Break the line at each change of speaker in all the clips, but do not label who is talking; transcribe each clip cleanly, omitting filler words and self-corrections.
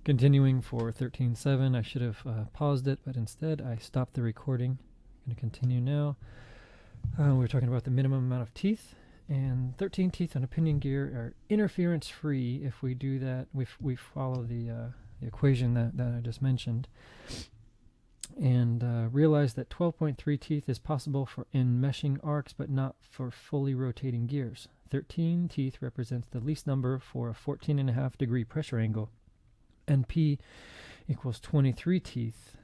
Continuing for 13.7, I should have paused it, but instead I stopped the recording. I'm going to continue now. We're talking about the minimum amount of teeth, and 13 teeth on a pinion gear are interference-free if we do that. We follow the equation that I just mentioned, and realize that 12.3 teeth is possible for enmeshing arcs, but not for fully rotating gears. 13 teeth represents the least number for a 14.5 degree pressure angle. NP equals 23 teeth.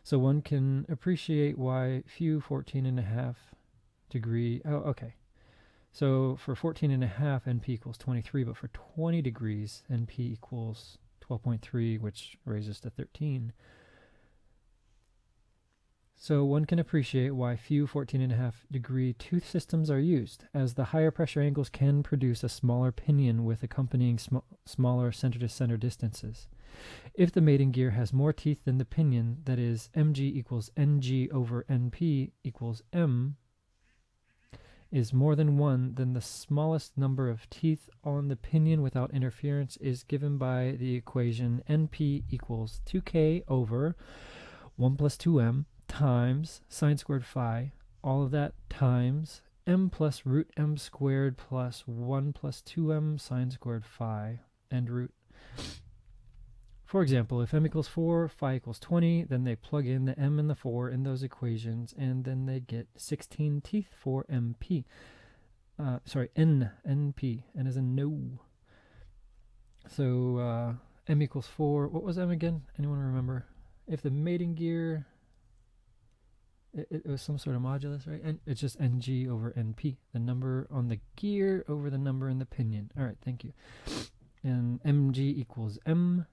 So one can appreciate why few 14.5 degree. Oh, okay. So for 14.5, NP equals 23, but for 20 degrees, NP equals 12.3, which raises to 13. So one can appreciate why few 14.5 degree tooth systems are used, as the higher pressure angles can produce a smaller pinion with accompanying smaller center-to-center distances. If the mating gear has more teeth than the pinion, that is, mg equals ng over np equals m, is more than 1, then the smallest number of teeth on the pinion without interference is given by the equation np equals 2k over 1 plus 2m times sine squared phi, all of that times m plus root m squared plus 1 plus 2m sine squared phi, end root. For example, if m equals 4, phi equals 20, then they plug in the m and the 4 in those equations, and then they get 16 teeth for np. Np, n as in no. So m equals 4. What was m again? Anyone remember? If the mating gear... It was some sort of modulus, right? And it's just ng over np, the number on the gear over the number in the pinion. All right, thank you. And mg equals m.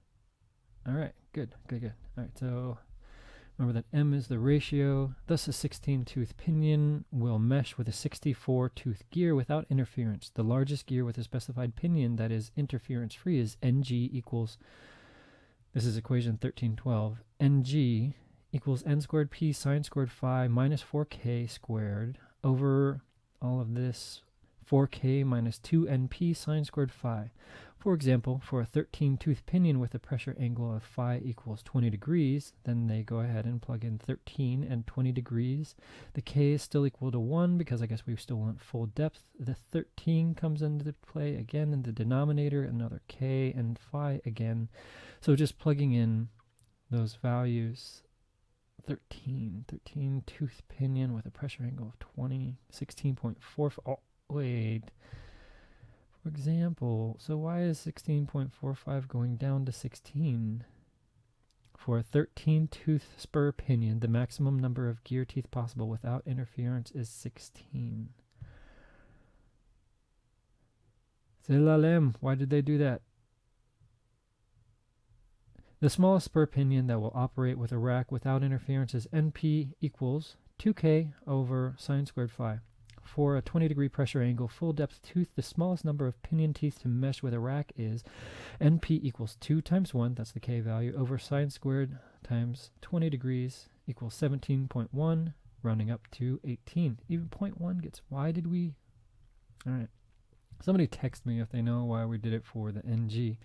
All right, good. All right, so remember that m is the ratio. Thus, a 16-tooth pinion will mesh with a 64-tooth gear without interference. The largest gear with a specified pinion that is interference-free is ng equals, this is equation 1312, ng equals n squared p sine squared phi minus 4k squared over all of this 4k minus 2np sine squared phi. For example, for a 13-tooth pinion with a pressure angle of phi equals 20 degrees, then they go ahead and plug in 13 and 20 degrees. The k is still equal to 1 because I guess we still want full depth. The 13 comes into play again in the denominator, another k and phi again. So just plugging in those values, 13 tooth pinion with a pressure angle of 20, 16.4. Oh, wait. For example, so why is 16.45 going down to 16? For a 13 tooth spur pinion, the maximum number of gear teeth possible without interference is 16. C'est la lame. Why did they do that? The smallest spur pinion that will operate with a rack without interference is NP equals 2k over sine squared phi. For a 20-degree pressure angle, full depth tooth, the smallest number of pinion teeth to mesh with a rack is NP equals 2 times 1, that's the k value, over sine squared times 20 degrees equals 17.1, rounding up to 18. Even 0.1 gets, why did we? All right. Somebody text me if they know why we did it for the NG.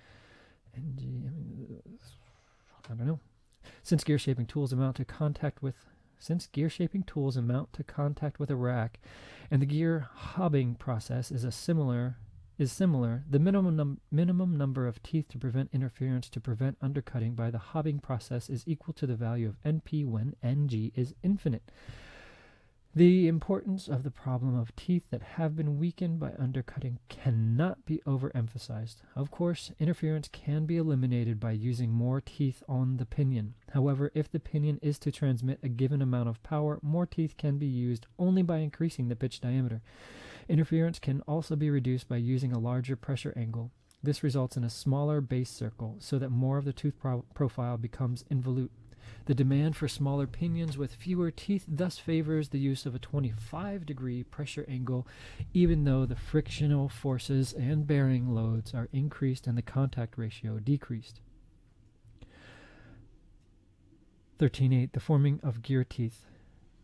I don't know. Since gear shaping tools amount to contact with a rack, and the gear hobbing process is similar, the minimum number of teeth to prevent interference to prevent undercutting by the hobbing process is equal to the value of NP when NG is infinite. The importance of the problem of teeth that have been weakened by undercutting cannot be overemphasized. Of course, interference can be eliminated by using more teeth on the pinion. However, if the pinion is to transmit a given amount of power, more teeth can be used only by increasing the pitch diameter. Interference can also be reduced by using a larger pressure angle. This results in a smaller base circle, so that more of the tooth profile becomes involute. The demand for smaller pinions with fewer teeth thus favors the use of a 25-degree pressure angle, even though the frictional forces and bearing loads are increased and the contact ratio decreased. 13.8. The forming of gear teeth.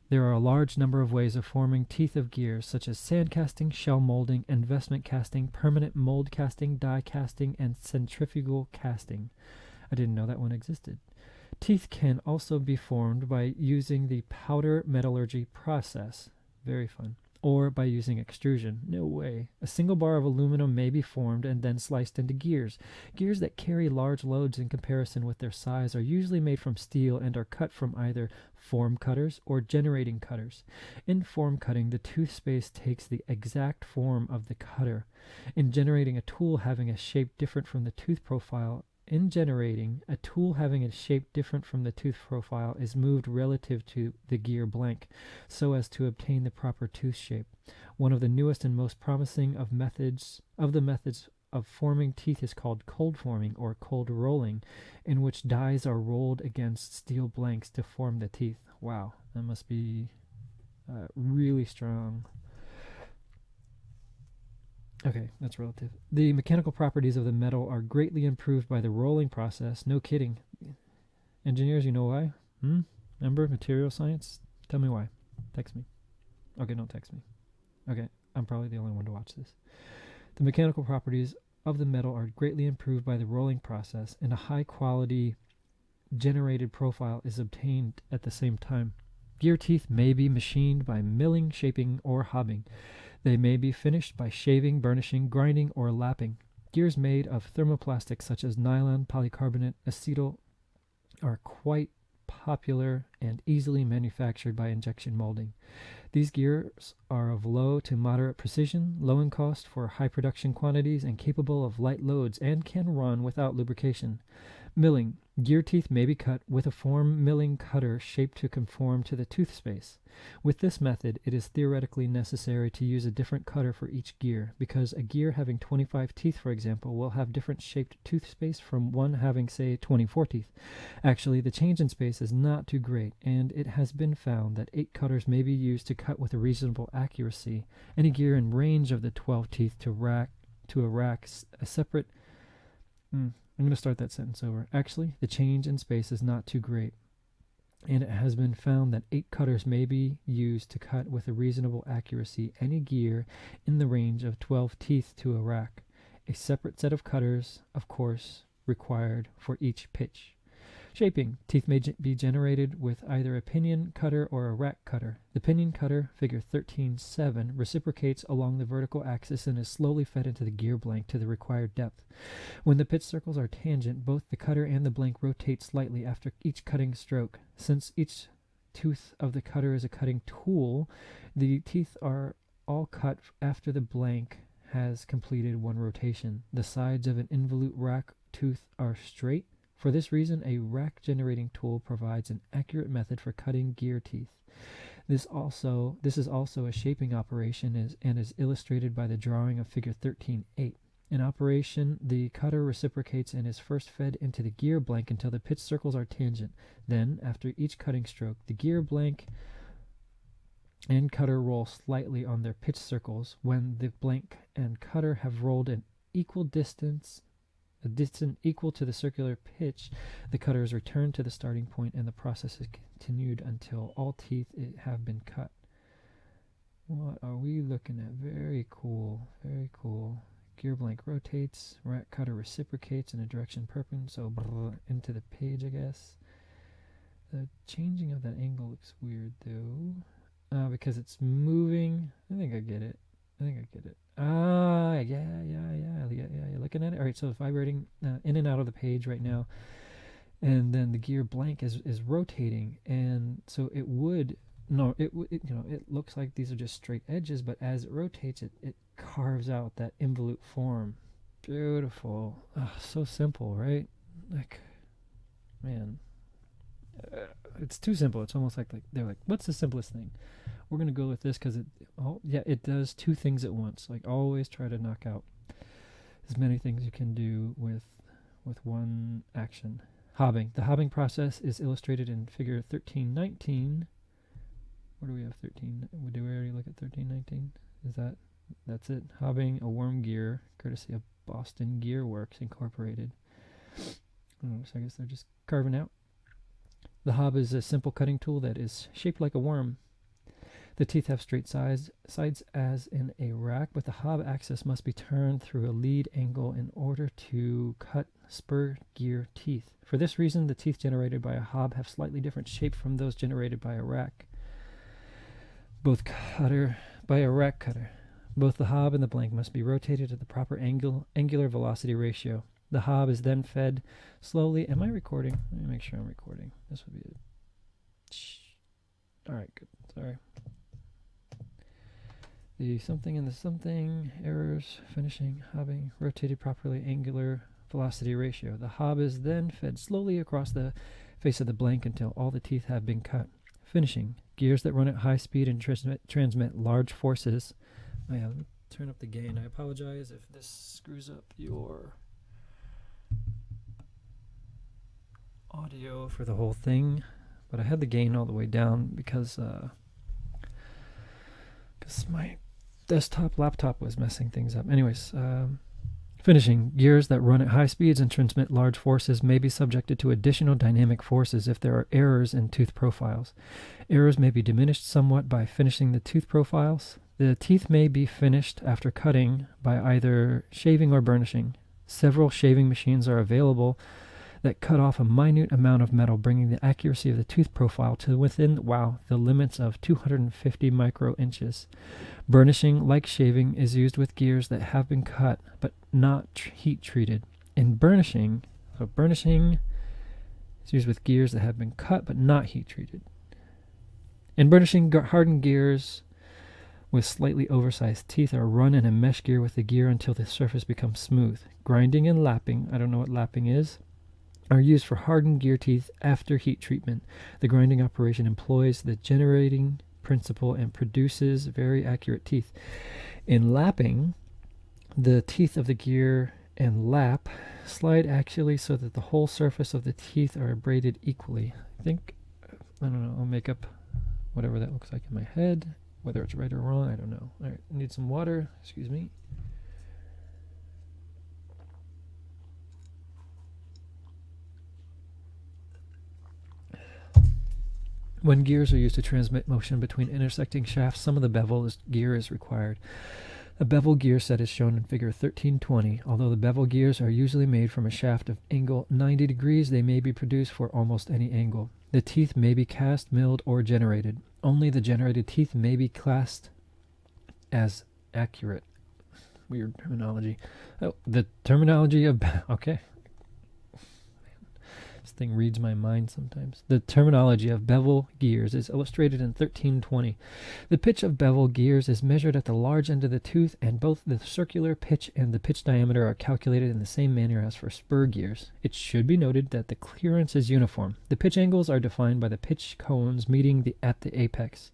There are a large number of ways of forming teeth of gears, such as sand casting, shell molding, investment casting, permanent mold casting, die casting, and centrifugal casting. I didn't know that one existed. Teeth can also be formed by using the powder metallurgy process. Very fun. Or by using extrusion. No way. A single bar of aluminum may be formed and then sliced into gears. Gears that carry large loads in comparison with their size are usually made from steel and are cut from either form cutters or generating cutters. In form cutting, the tooth space takes the exact form of the cutter. In generating, a tool having a shape different from the tooth profile is moved relative to the gear blank so as to obtain the proper tooth shape. One of the newest and most promising of the methods of forming teeth is called cold forming or cold rolling, in which dies are rolled against steel blanks to form the teeth. Wow, that must be really strong. Okay, that's relative. The mechanical properties of the metal are greatly improved by the rolling process. No kidding. Engineers, you know why? Remember material science? Tell me why. Text me. Okay, don't text me. Okay, I'm probably the only one to watch this. The mechanical properties of the metal are greatly improved by the rolling process, and a high-quality generated profile is obtained at the same time. Gear teeth may be machined by milling, shaping, or hobbing. They may be finished by shaving, burnishing, grinding, or lapping. Gears made of thermoplastics such as nylon, polycarbonate, acetal are quite popular and easily manufactured by injection molding. These gears are of low to moderate precision, low in cost for high production quantities, and capable of light loads and can run without lubrication. Milling. Gear teeth may be cut with a form milling cutter shaped to conform to the tooth space. With this method, it is theoretically necessary to use a different cutter for each gear, because a gear having 25 teeth, for example, will have different shaped tooth space from one having, say, 24 teeth. Actually, the change in space is not too great, and it has been found that 8 cutters may be used to cut with a reasonable accuracy. Any gear in range of the 12 teeth to a rack a separate... I'm going to start that sentence over. Actually, the change in space is not too great, and it has been found that 8 cutters may be used to cut with a reasonable accuracy any gear in the range of 12 teeth to a rack. A separate set of cutters, of course, required for each pitch. Shaping. Teeth may be generated with either a pinion cutter or a rack cutter. The pinion cutter, figure 13.7, reciprocates along the vertical axis and is slowly fed into the gear blank to the required depth. When the pitch circles are tangent, both the cutter and the blank rotate slightly after each cutting stroke. Since each tooth of the cutter is a cutting tool, the teeth are all cut after the blank has completed one rotation. The sides of an involute rack tooth are straight. For this reason, a rack generating tool provides an accurate method for cutting gear teeth. This is also a shaping operation and is illustrated by the drawing of figure 13.8. In operation, the cutter reciprocates and is first fed into the gear blank until the pitch circles are tangent. Then, after each cutting stroke, the gear blank and cutter roll slightly on their pitch circles. When the blank and cutter have rolled an equal distance, a distance equal to the circular pitch, the cutter is returned to the starting point and the process is continued until all teeth have been cut. What are we looking at? Very cool, very cool. Gear blank rotates, rack cutter reciprocates in a direction perpendicular, so into the page, I guess. The changing of that angle looks weird though, because it's moving. I think I get it. Yeah, you're looking at it. All right, so it's vibrating in and out of the page right now, and then the gear blank is rotating, and so it looks like these are just straight edges, but as it rotates, it carves out that involute form. Beautiful. So simple, right? Like, man, it's too simple. It's almost like they're like, what's the simplest thing? We're going to go with this because it does 2 things at once. Like, always try to knock out as many things you can do with one action. Hobbing. The hobbing process is illustrated in figure 13.19. Where do we have 13? Did we already look at 13.19? That's it. Hobbing a worm gear, courtesy of Boston Gear Works Incorporated. So I guess they're just carving out. The hob is a simple cutting tool that is shaped like a worm. The teeth have straight sides as in a rack, but the hob axis must be turned through a lead angle in order to cut spur gear teeth. For this reason, the teeth generated by a hob have slightly different shape from those generated by a rack. Both the hob and the blank must be rotated at the proper angular velocity ratio. The hob is then fed slowly. Am I recording? Let me make sure I'm recording. This would be it. All right, good. Sorry. The something and the something, errors, finishing, hobbing, rotated properly, angular velocity ratio. The hob is then fed slowly across the face of the blank until all the teeth have been cut. Finishing, gears that run at high speed and transmit large forces. Oh yeah, let me turn up the gain. I apologize if this screws up your audio for the whole thing, but I had the gain all the way down because my laptop was messing things up. Anyways, finishing, gears that run at high speeds and transmit large forces may be subjected to additional dynamic forces if there are errors in tooth profiles. Errors may be diminished somewhat by finishing the tooth profiles. The teeth may be finished after cutting by either shaving or burnishing. Several shaving machines are available that cut off a minute amount of metal, bringing the accuracy of the tooth profile to within, the limits of 250 micro-inches. Burnishing, like shaving, is used with gears that have been cut but not heat-treated. Burnishing is used with gears that have been cut but not heat-treated. In burnishing, hardened gears with slightly oversized teeth are run in a mesh gear with the gear until the surface becomes smooth. Grinding and lapping, I don't know what lapping is, are used for hardened gear teeth after heat treatment. The grinding operation employs the generating principle and produces very accurate teeth. In lapping, the teeth of the gear and lap slide axially so that the whole surface of the teeth are abraded equally. I'll make up whatever that looks like in my head. Whether it's right or wrong, I don't know. All right, I need some water. Excuse me. When gears are used to transmit motion between intersecting shafts, some of the bevel gear is required. A bevel gear set is shown in figure 1320. Although the bevel gears are usually made from a shaft of angle 90 degrees, they may be produced for almost any angle. The teeth may be cast, milled, or generated. Only the generated teeth may be classed as accurate. Weird terminology. Oh, the terminology of... Okay. This thing reads my mind sometimes. The terminology of bevel gears is illustrated in 1320. The pitch of bevel gears is measured at the large end of the tooth, and both the circular pitch and the pitch diameter are calculated in the same manner as for spur gears. It should be noted that the clearance is uniform. The pitch angles are defined by the pitch cones meeting at the apex,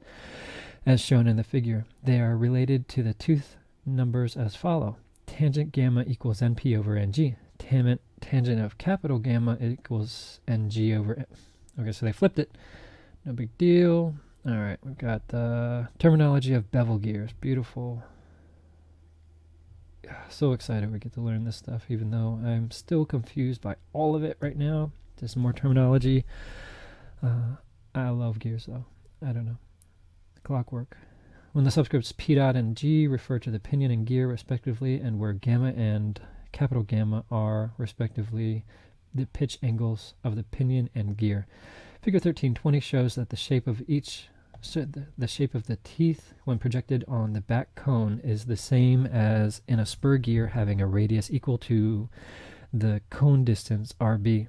as shown in the figure. They are related to the tooth numbers as follow. Tangent gamma equals NP over NG. Tangent of capital gamma equals NG over... Okay, so they flipped it. No big deal. All right, we've got the terminology of bevel gears. Beautiful. So excited we get to learn this stuff, even though I'm still confused by all of it right now. Just more terminology. I love gears, though. I don't know. Clockwork. When the subscripts P dot and G refer to the pinion and gear, respectively, and where gamma and capital gamma are, respectively, the pitch angles of the pinion and gear. Figure 1320 shows that the shape of the teeth when projected on the back cone is the same as in a spur gear having a radius equal to the cone distance RB.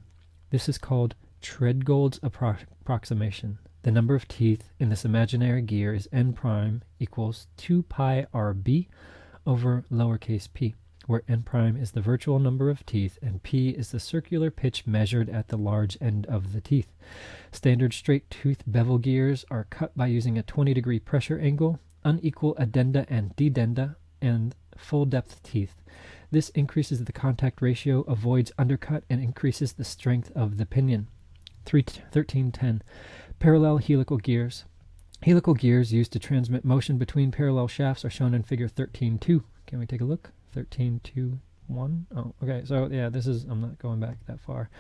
This is called Treadgold's approximation. The number of teeth in this imaginary gear is n prime equals 2 pi RB over lowercase p, where n prime is the virtual number of teeth and p is the circular pitch measured at the large end of the teeth. Standard straight tooth bevel gears are cut by using a 20-degree pressure angle, unequal addenda and dedenda, and full depth teeth. This increases the contact ratio, avoids undercut, and increases the strength of the pinion. 1310. Parallel helical gears. Helical gears used to transmit motion between parallel shafts are shown in figure 13.2. Can we take a look? 13.2.1. Oh, okay. So yeah, I'm not going back that far.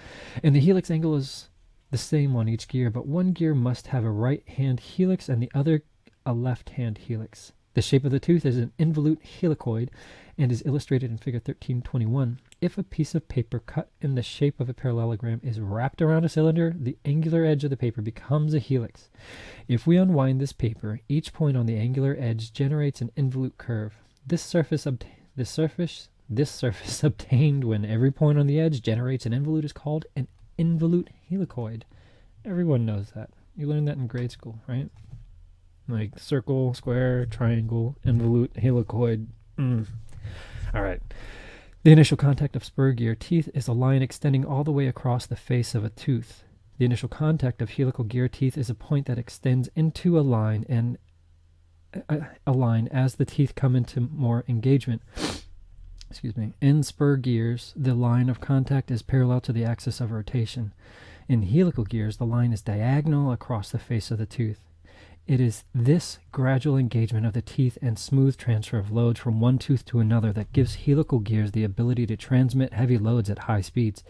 And the helix angle is the same on each gear, but one gear must have a right hand helix and the other a left-hand helix. The shape of the tooth is an involute helicoid and is illustrated in figure 1321. If a piece of paper cut in the shape of a parallelogram is wrapped around a cylinder, the angular edge of the paper becomes a helix. If we unwind this paper, each point on the angular edge generates an involute curve. This surface obtained when every point on the edge generates an involute is called an involute helicoid. Everyone knows that. You learned that in grade school, right? Like circle, square, triangle, involute, helicoid. All right. The initial contact of spur gear teeth is a line extending all the way across the face of a tooth. The initial contact of helical gear teeth is a point that extends into a line and a line as the teeth come into more engagement. Excuse me. In spur gears, the line of contact is parallel to the axis of rotation. In helical gears, the line is diagonal across the face of the tooth. It is this gradual engagement of the teeth and smooth transfer of loads from one tooth to another that gives helical gears the ability to transmit heavy loads at high speeds.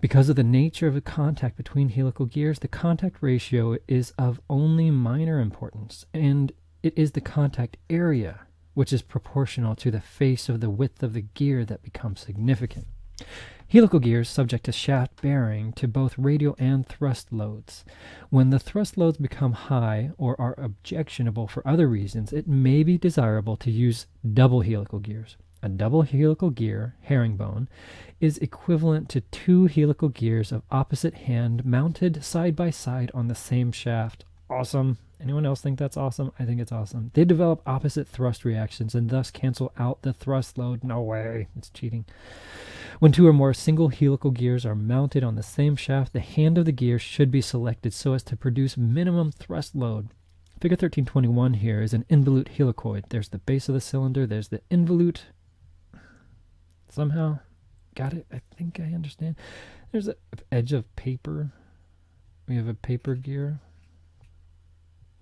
Because of the nature of the contact between helical gears, the contact ratio is of only minor importance, and it is the contact area, which is proportional to the face of the width of the gear, that becomes significant. Helical gears subject to shaft bearing to both radial and thrust loads. When the thrust loads become high or are objectionable for other reasons, it may be desirable to use double helical gears. A double helical gear, herringbone, is equivalent to two helical gears of opposite hand mounted side by side on the same shaft. Awesome. Anyone else think that's awesome? I think it's awesome. They develop opposite thrust reactions and thus cancel out the thrust load. No way. It's cheating. When two or more single helical gears are mounted on the same shaft, the hand of the gear should be selected so as to produce minimum thrust load. Figure 1321 here is an involute helicoid. There's the base of the cylinder. There's the involute. Somehow. Got it? I think I understand. There's an edge of paper. We have a paper gear.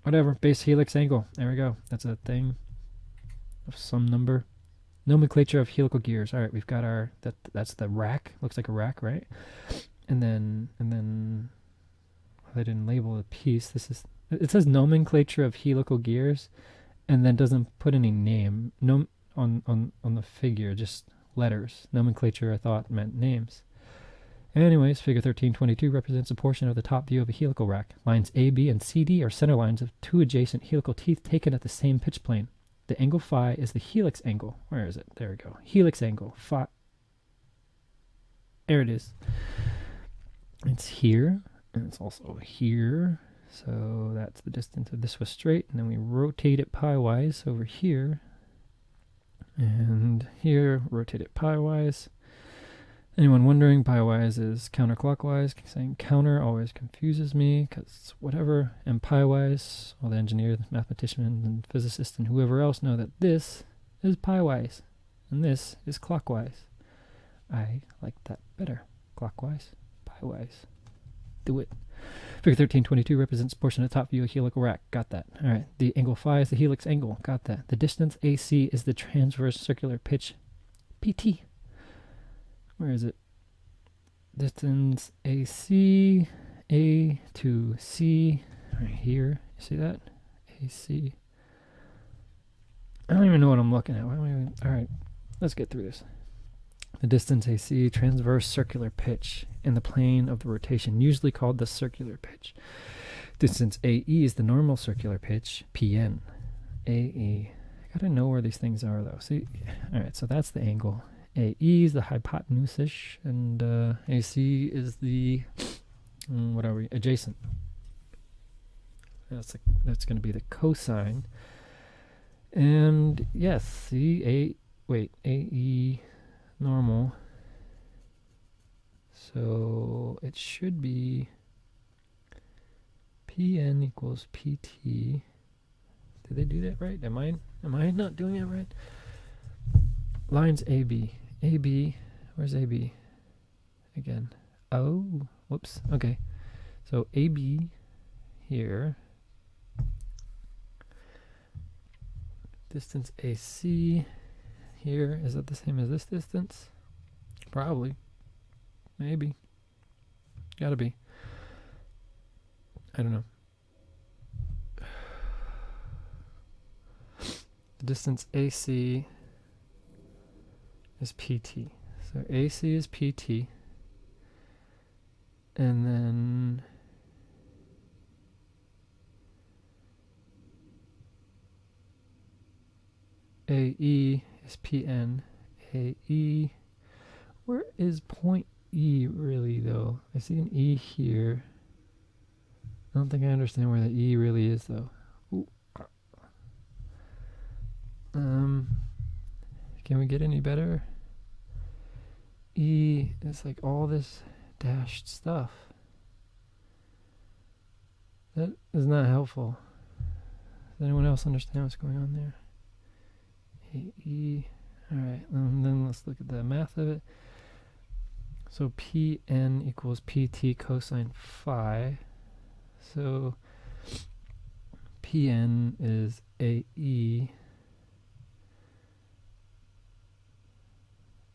Whatever. Base helix angle. There we go. That's a thing of some number. Nomenclature of helical gears. All right, we've got our that's the rack. Looks like a rack, right? And then they didn't label the piece. It says nomenclature of helical gears, and then doesn't put any name on the figure, just letters. Nomenclature I thought meant names. Anyways, figure 1322 represents a portion of the top view of a helical rack. Lines A, B, and CD are center lines of two adjacent helical teeth taken at the same pitch plane. The angle phi is the helix angle. Where is it? There we go. Helix angle. Phi. There it is. It's here, and it's also here. So that's the distance if this was straight. And then we rotate it pi-wise over here. And here, rotate it pi-wise. Anyone wondering, pi-wise is counterclockwise. Saying counter always confuses me because it's whatever. And pi-wise, all the engineers, mathematicians, and physicists, and whoever else know that this is pi-wise and this is clockwise. I like that better. Clockwise, pi-wise. Do it. Figure 1322 represents a portion of the top view of a helical rack. Got that. All right. The angle phi is the helix angle. Got that. The distance AC is the transverse circular pitch, PT. Where is it? Distance AC, A to C, right here. You see that? AC. I don't even know what I'm looking at. All right, let's get through this. The distance AC, transverse circular pitch in the plane of the rotation, usually called the circular pitch. Distance AE is the normal circular pitch, PN. AE. I gotta know where these things are, though. See, all right, so that's the angle. AE is the hypotenuse, and AC is the adjacent. That's going to be the cosine. And yes, see AE normal. So it should be PN equals PT. Did they do that right? Am I not doing it right? Lines AB. AB, where's AB? Again. Oh, whoops. Okay. So AB here. Distance AC here. Is that the same as this distance? Probably. Maybe. Gotta be. I don't know. the distance AC is PT. So AC is PT. And then AE is PN. AE. Where is point E really though? I see an E here. I don't think I understand where the E really is though. Ooh. Can we get any better? E is like all this dashed stuff. That is not helpful. Does anyone else understand what's going on there? AE. Alright, and then let's look at the math of it. So PN equals PT cosine phi. So PN is AE.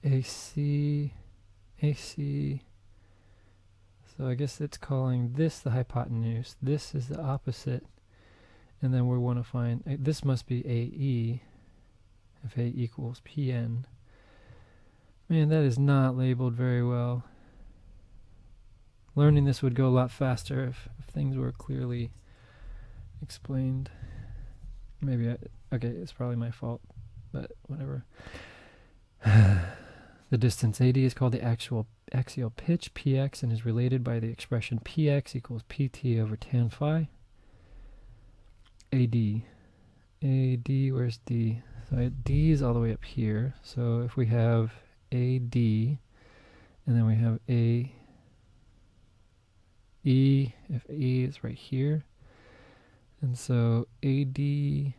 AC. So I guess it's calling this the hypotenuse. This is the opposite. And then we want to find, this must be AE. If A equals PN. Man, that is not labeled very well. Learning this would go a lot faster if things were clearly explained. Maybe okay, it's probably my fault, but whatever. The distance AD is called the actual axial pitch, px, and is related by the expression px equals pt over tan phi. AD. Where's D? So D is all the way up here. So if we have AD, and then we have AE, if E is right here. And so AD,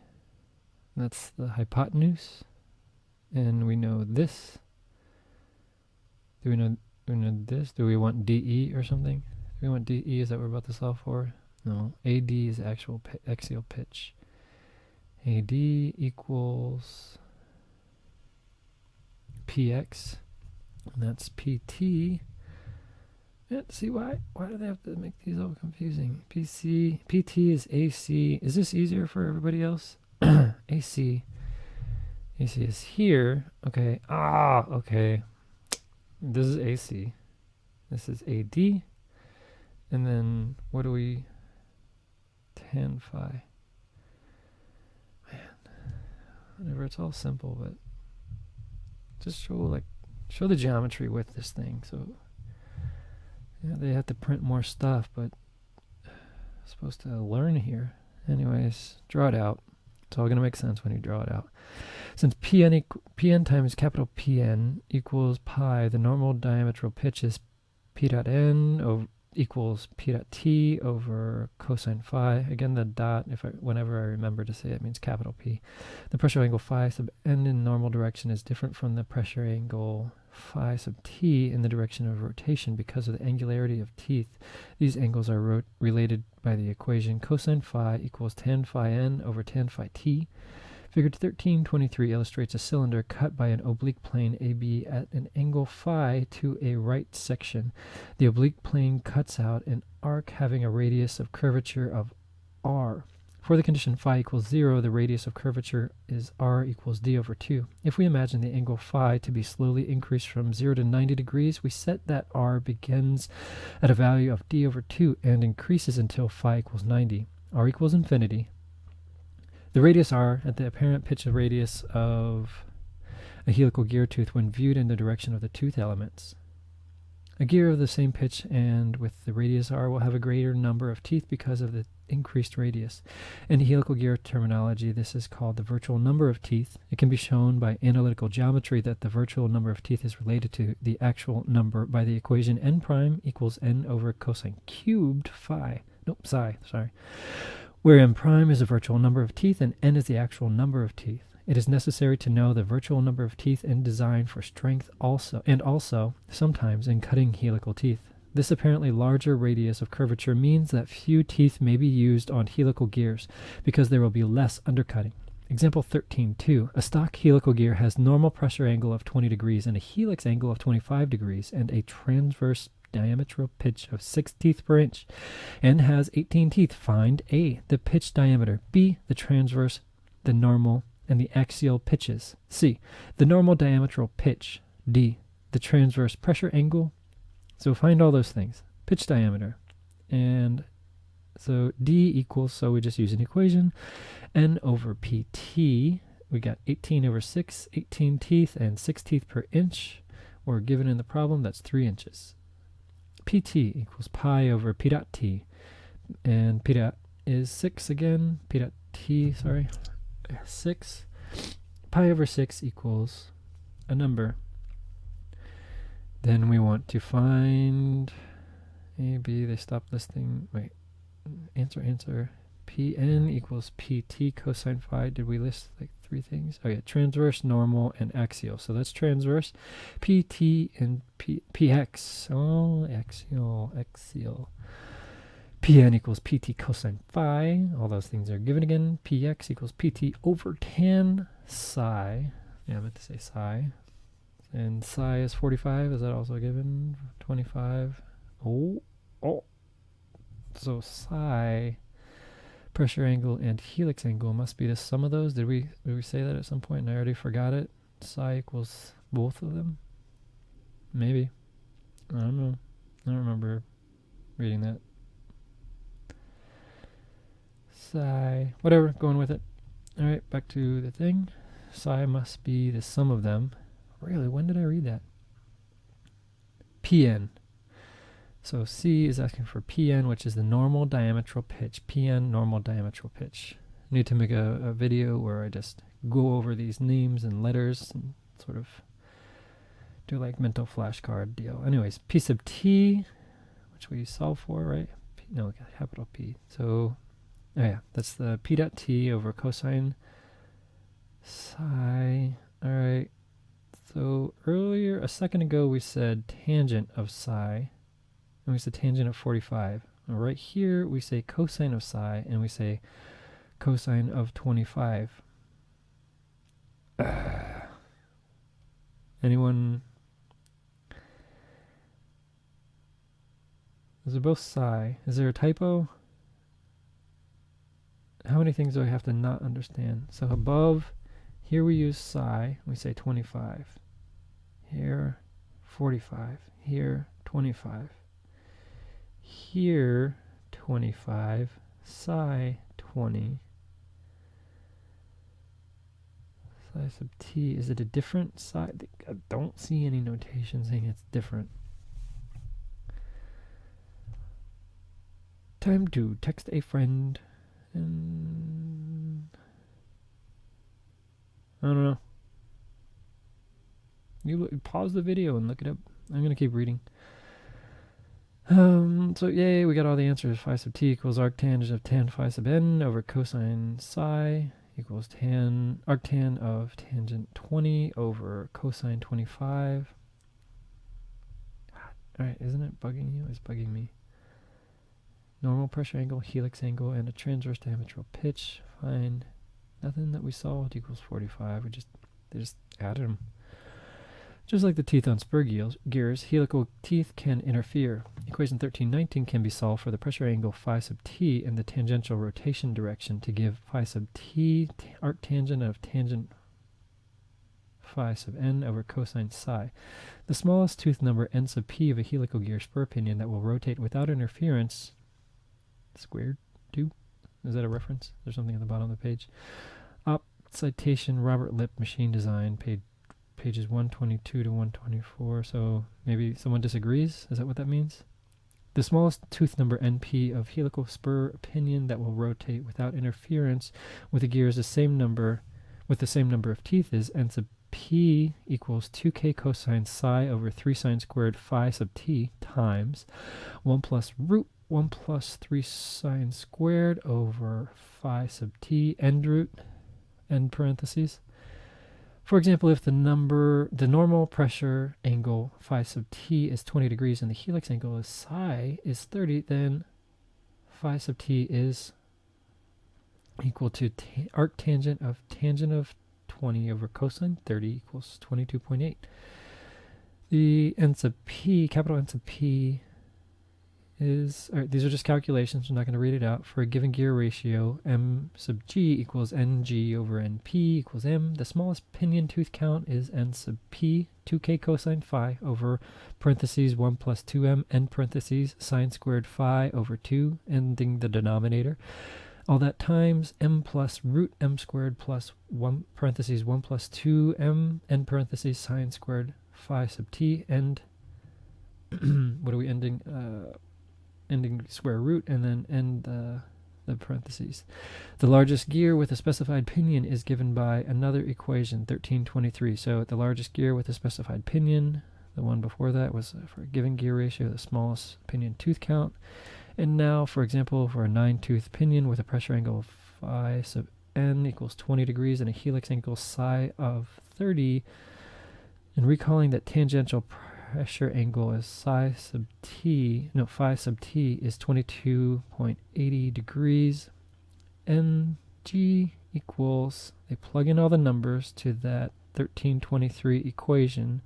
that's the hypotenuse. And we know this. Do we know this? Do we want DE or something? Do we want DE? Is that what we're about to solve for? No. AD is actual axial pitch. AD equals PX, and that's PT. See why do they have to make these all confusing? PT is AC. Is this easier for everybody else? AC is here. Okay. Okay. This is AC. This is AD. And then what do we? Tan phi. Whatever, it's all simple, but just show the geometry with this thing. So yeah, they have to print more stuff, but I'm supposed to learn here. Anyways, draw it out. It's all gonna make sense when you draw it out. Since PN times capital PN equals pi, the normal diametral pitch is P dot N equals P dot T over cosine phi. Again, the dot, whenever I remember to say it, means capital P. The pressure angle phi sub n in normal direction is different from the pressure angle phi sub t in the direction of rotation because of the angularity of teeth. These angles are related by the equation cosine phi equals tan phi n over tan phi t. Figure 1323 illustrates a cylinder cut by an oblique plane AB at an angle phi to a right section. The oblique plane cuts out an arc having a radius of curvature of r. For the condition phi equals 0, the radius of curvature is r equals d over 2. If we imagine the angle phi to be slowly increased from 0 to 90 degrees, we set that r begins at a value of d over 2 and increases until phi equals 90. R equals infinity. The radius r at the apparent pitch radius of a helical gear tooth when viewed in the direction of the tooth elements. A gear of the same pitch and with the radius r will have a greater number of teeth because of the increased radius. In helical gear terminology, this is called the virtual number of teeth. It can be shown by analytical geometry that the virtual number of teeth is related to the actual number by the equation n prime equals n over cosine cubed phi. Psi, where n prime is the virtual number of teeth and n is the actual number of teeth. It is necessary to know the virtual number of teeth in design for strength also sometimes in cutting helical teeth. This apparently larger radius of curvature means that few teeth may be used on helical gears because there will be less undercutting. Example 13.2. A stock helical gear has normal pressure angle of 20 degrees and a helix angle of 25 degrees and a transverse diametral pitch of 6 teeth per inch and has 18 teeth. Find A, the pitch diameter, B, the transverse, the normal, and the axial pitches. C, the normal diametral pitch. D, the transverse pressure angle. So find all those things. Pitch diameter. And so D equals, so we just use an equation, N over PT. We got 18 over 6, 18 teeth and 6 teeth per inch. Or given in the problem, that's 3 inches. PT equals pi over P dot T. And P dot is 6 again. P dot T, sorry, 6. Pi over 6 equals a number. Then we want to find A, B, they stopped listing. Wait, answer. Pn equals Pt cosine phi. Did we list like 3 things? Oh yeah, transverse, normal, and axial. So that's transverse. Pt and Px. Oh, axial. Pn equals Pt cosine phi. All those things are given again. Px equals Pt over tan psi. Yeah, I meant to say psi. And psi is 45. Is that also given? 25. Oh. So psi, pressure angle, and helix angle must be the sum of those. Did we say that at some point and I already forgot it? Psi equals both of them? Maybe. I don't know. I don't remember reading that. Psi. Whatever. Going with it. Alright, back to the thing. Psi must be the sum of them. Really? When did I read that? Pn. So C is asking for Pn, which is the normal diametral pitch. Pn, normal diametral pitch. I need to make a video where I just go over these names and letters and sort of do like mental flashcard deal. Anyways, P sub T, which we solve for, right? No, we got capital P. So, oh yeah, that's the P dot T over cosine psi. All right. So earlier, a second ago, we said tangent of psi. And we said tangent of 45. And right here, we say cosine of psi, and we say cosine of 25. Anyone? Those are both psi. Is there a typo? How many things do I have to not understand? So above, here we use psi, we say 25. Here, 45. Here, 25. Here, 25, psi 20. Psi sub t, is it a different psi? I don't see any notation saying it's different. Time to text a friend. And I don't know. You pause the video and look it up. I'm going to keep reading. So yay, we got all the answers. Phi sub t equals arctangent of tan phi sub n over cosine psi equals arctan of tangent 20 over cosine 25. Alright, isn't it bugging you? It's bugging me. Normal pressure angle, helix angle, and a transverse diametral pitch. Fine. Nothing that we solved equals 45. They just added them. Just like the teeth on spur gears, helical teeth can interfere. Equation 1319 can be solved for the pressure angle phi sub t in the tangential rotation direction to give phi sub t arctangent of tangent phi sub n over cosine psi. The smallest tooth number n sub p of a helical gear spur pinion that will rotate without interference squared 2. Is that a reference? There's something at the bottom of the page. Citation Robert Lipp Machine Design, pages 122 to 124. So maybe someone disagrees. Is that what that means? The smallest tooth number NP of helical spur pinion that will rotate without interference with the gear is the same number of teeth is n sub p equals 2k cosine psi over 3 sine squared phi sub t times 1 plus root 1 plus 3 sine squared over phi sub t end root end parentheses. For example, if the normal pressure angle phi sub t is 20 degrees and the helix angle is psi is 30, then phi sub t is equal to arctangent of tangent of 20 over cosine 30 equals 22.8. The n sub p, capital N sub p, is, all right, these are just calculations. I'm not going to read it out. For a given gear ratio, m sub g equals ng over np equals m. The smallest pinion tooth count is n sub p, 2k cosine phi over parentheses 1 plus 2m, n parentheses sine squared phi over 2, ending the denominator. All that times m plus root m squared plus 1 parentheses 1 plus 2m, n parentheses sine squared phi sub t, and what are we ending? Ending square root, and then end the parentheses. The largest gear with a specified pinion is given by another equation, 1323. So the largest gear with a specified pinion, the one before that was for a given gear ratio, the smallest pinion tooth count. And now, for example, for a 9-tooth pinion with a pressure angle of phi sub n equals 20 degrees and a helix angle psi of 30, and recalling that tangential pressure angle is phi sub t is 22.80 degrees. Ng equals, they plug in all the numbers to that 1323 equation.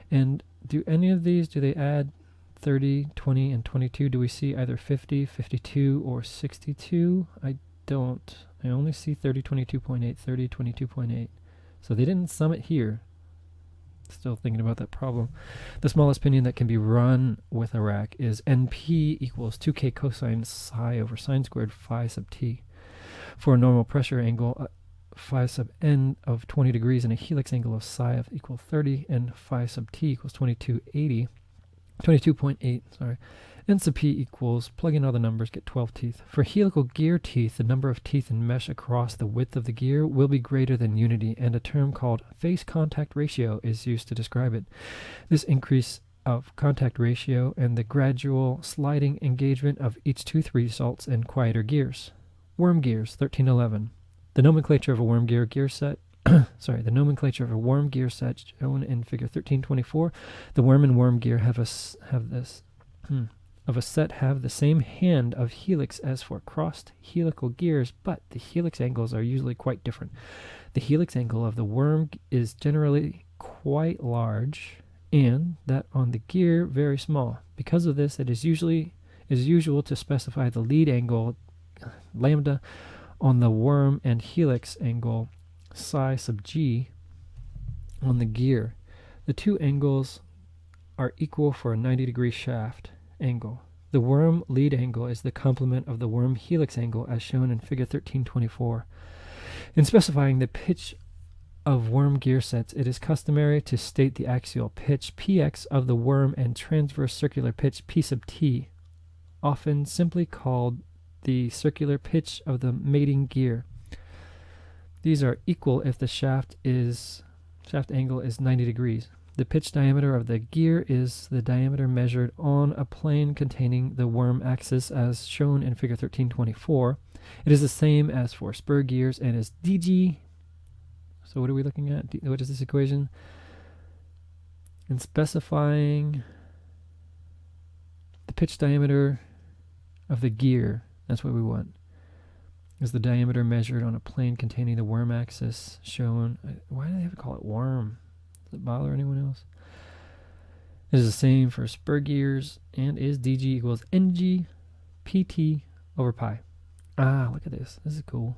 And do any of these, do they add 30, 20, and 22? Do we see either 50, 52, or 62? I don't. I only see 30, 22.8, 30, 22.8. So they didn't sum it here. Still thinking about that problem. The smallest pinion that can be run with a rack is np equals 2k cosine psi over sine squared phi sub t. For a normal pressure angle, phi sub n of 20 degrees and a helix angle of psi of equal 30, and phi sub t equals 22.8, sorry. N sub p equals, plug in all the numbers, get 12 teeth. For helical gear teeth, the number of teeth in mesh across the width of the gear will be greater than unity, and a term called face contact ratio is used to describe it. This increase of contact ratio and the gradual sliding engagement of each tooth results in quieter gears. Worm gears, 1311. The nomenclature of a worm gear set the nomenclature of a worm gear set shown in figure 1324. The worm and worm gear have the same hand of helix as for crossed helical gears, but the helix angles are usually quite different. The helix angle of the worm is generally quite large, and that on the gear very small. Because of this, it is usual to specify the lead angle lambda on the worm and helix angle psi sub g on the gear. The two angles are equal for a 90-degree shaft angle. The worm lead angle is the complement of the worm helix angle as shown in figure 1324. In specifying the pitch of worm gear sets, it is customary to state the axial pitch px of the worm and transverse circular pitch p sub t, often simply called the circular pitch of the mating gear. These are equal if the shaft angle is 90 degrees. The pitch diameter of the gear is the diameter measured on a plane containing the worm axis as shown in figure 1324. It is the same as for spur gears and is dg. So what are we looking at? What is this equation? In specifying the pitch diameter of the gear, that's what we want, is the diameter measured on a plane containing the worm axis shown. Why do they have to call it worm? Does it bother anyone else? It is the same for spur gears and is dg equals ng pt over pi. Ah, look at this. This is cool.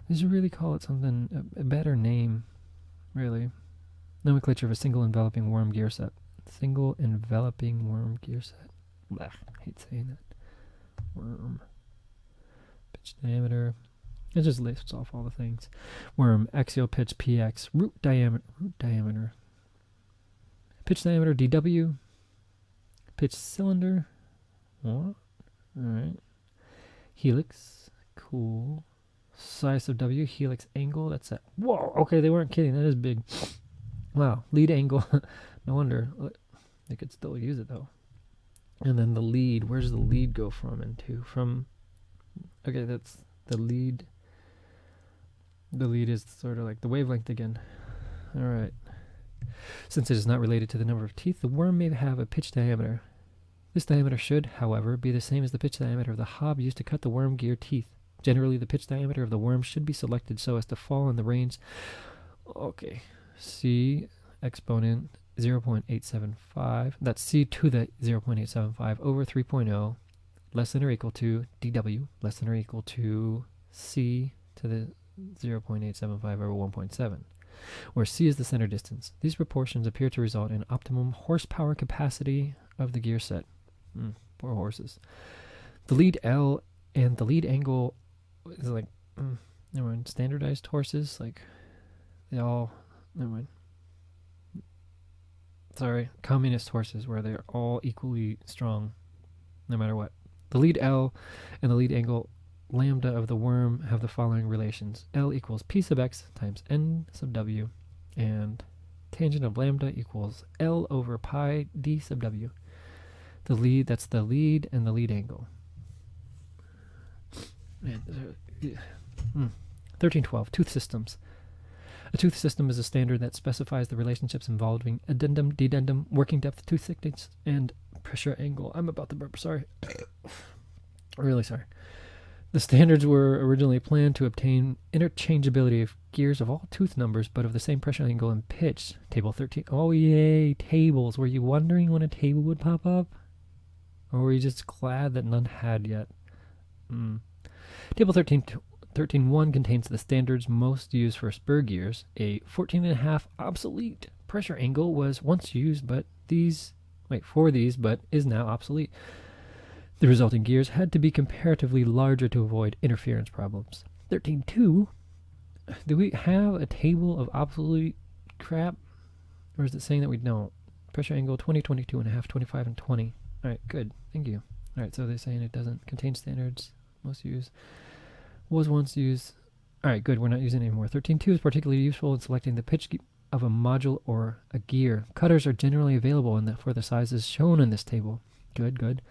They should really call it something, a better name, really. Nomenclature of a single enveloping worm gear set. Single enveloping worm gear set. Blah, I hate saying that. Worm. Pitch diameter. It just lists off all the things. Worm, axial pitch px, root diameter. Pitch diameter dw. Pitch cylinder. What? Alright. Helix. Cool. Size of w, helix angle. That's it. Whoa, okay, they weren't kidding. That is big. Wow, lead angle. No wonder. They could still use it, though. And then the lead. Where does the lead go from and to? From, okay, that's the lead. The lead is sort of like the wavelength again. All right. Since it is not related to the number of teeth, the worm may have a pitch diameter. This diameter should, however, be the same as the pitch diameter of the hob used to cut the worm gear teeth. Generally, the pitch diameter of the worm should be selected so as to fall in the range. Okay. C exponent 0.875. That's C to the 0.875 over 3.0 less than or equal to dW less than or equal to C to the 0.875 over 1.7, where C is the center distance. These proportions appear to result in optimum horsepower capacity of the gear set. Poor horses. The lead L and the lead angle is like, never mind, standardized horses, like, they all, never mind. Sorry, communist horses, where they're all equally strong, no matter what. The lead L and the lead angle lambda of the worm have the following relations. L equals P sub x times N sub W, and tangent of lambda equals L over pi D sub W. The lead, that's the lead and the lead angle. And, 1312, tooth systems. A tooth system is a standard that specifies the relationships involving addendum, dedendum, working depth, tooth thickness, and pressure angle. I'm about to burp, sorry. Really sorry. The standards were originally planned to obtain interchangeability of gears of all tooth numbers, but of the same pressure angle and pitch. Table 13. Oh, yay, tables. Were you wondering when a table would pop up? Or were you just glad that none had yet? Table 13.1 contains the standards most used for spur gears. A 14.5 obsolete pressure angle was once used, but is now obsolete. The resulting gears had to be comparatively larger to avoid interference problems. 13.2, do we have a table of obsolete crap? Or is it saying that we don't? Pressure angle 20, 22.5, 25, and 20. Alright, good. Thank you. Alright, so they're saying it doesn't contain standards. Most used. Was once used. Alright, good. We're not using it anymore. 13.2 is particularly useful in selecting the pitch of a module or a gear. Cutters are generally available for the sizes shown in this table. Good, good.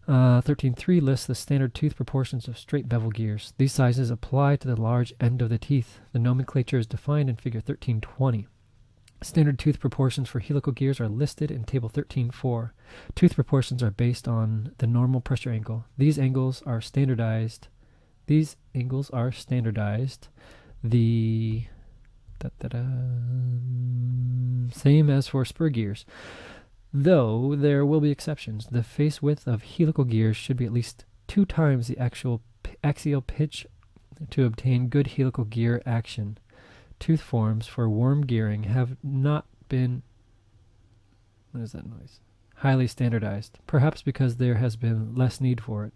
13.3 lists the standard tooth proportions of straight bevel gears. These sizes apply to the large end of the teeth. The nomenclature is defined in figure 1320. Standard tooth proportions for helical gears are listed in table 13.4. Tooth proportions are based on the normal pressure angle. These angles are standardized. The same as for spur gears, though there will be exceptions. The face width of helical gears should be at least 2 times the actual axial pitch to obtain good helical gear action. Tooth forms for worm gearing have not been, what is that noise? Highly standardized, perhaps because there has been less need for it.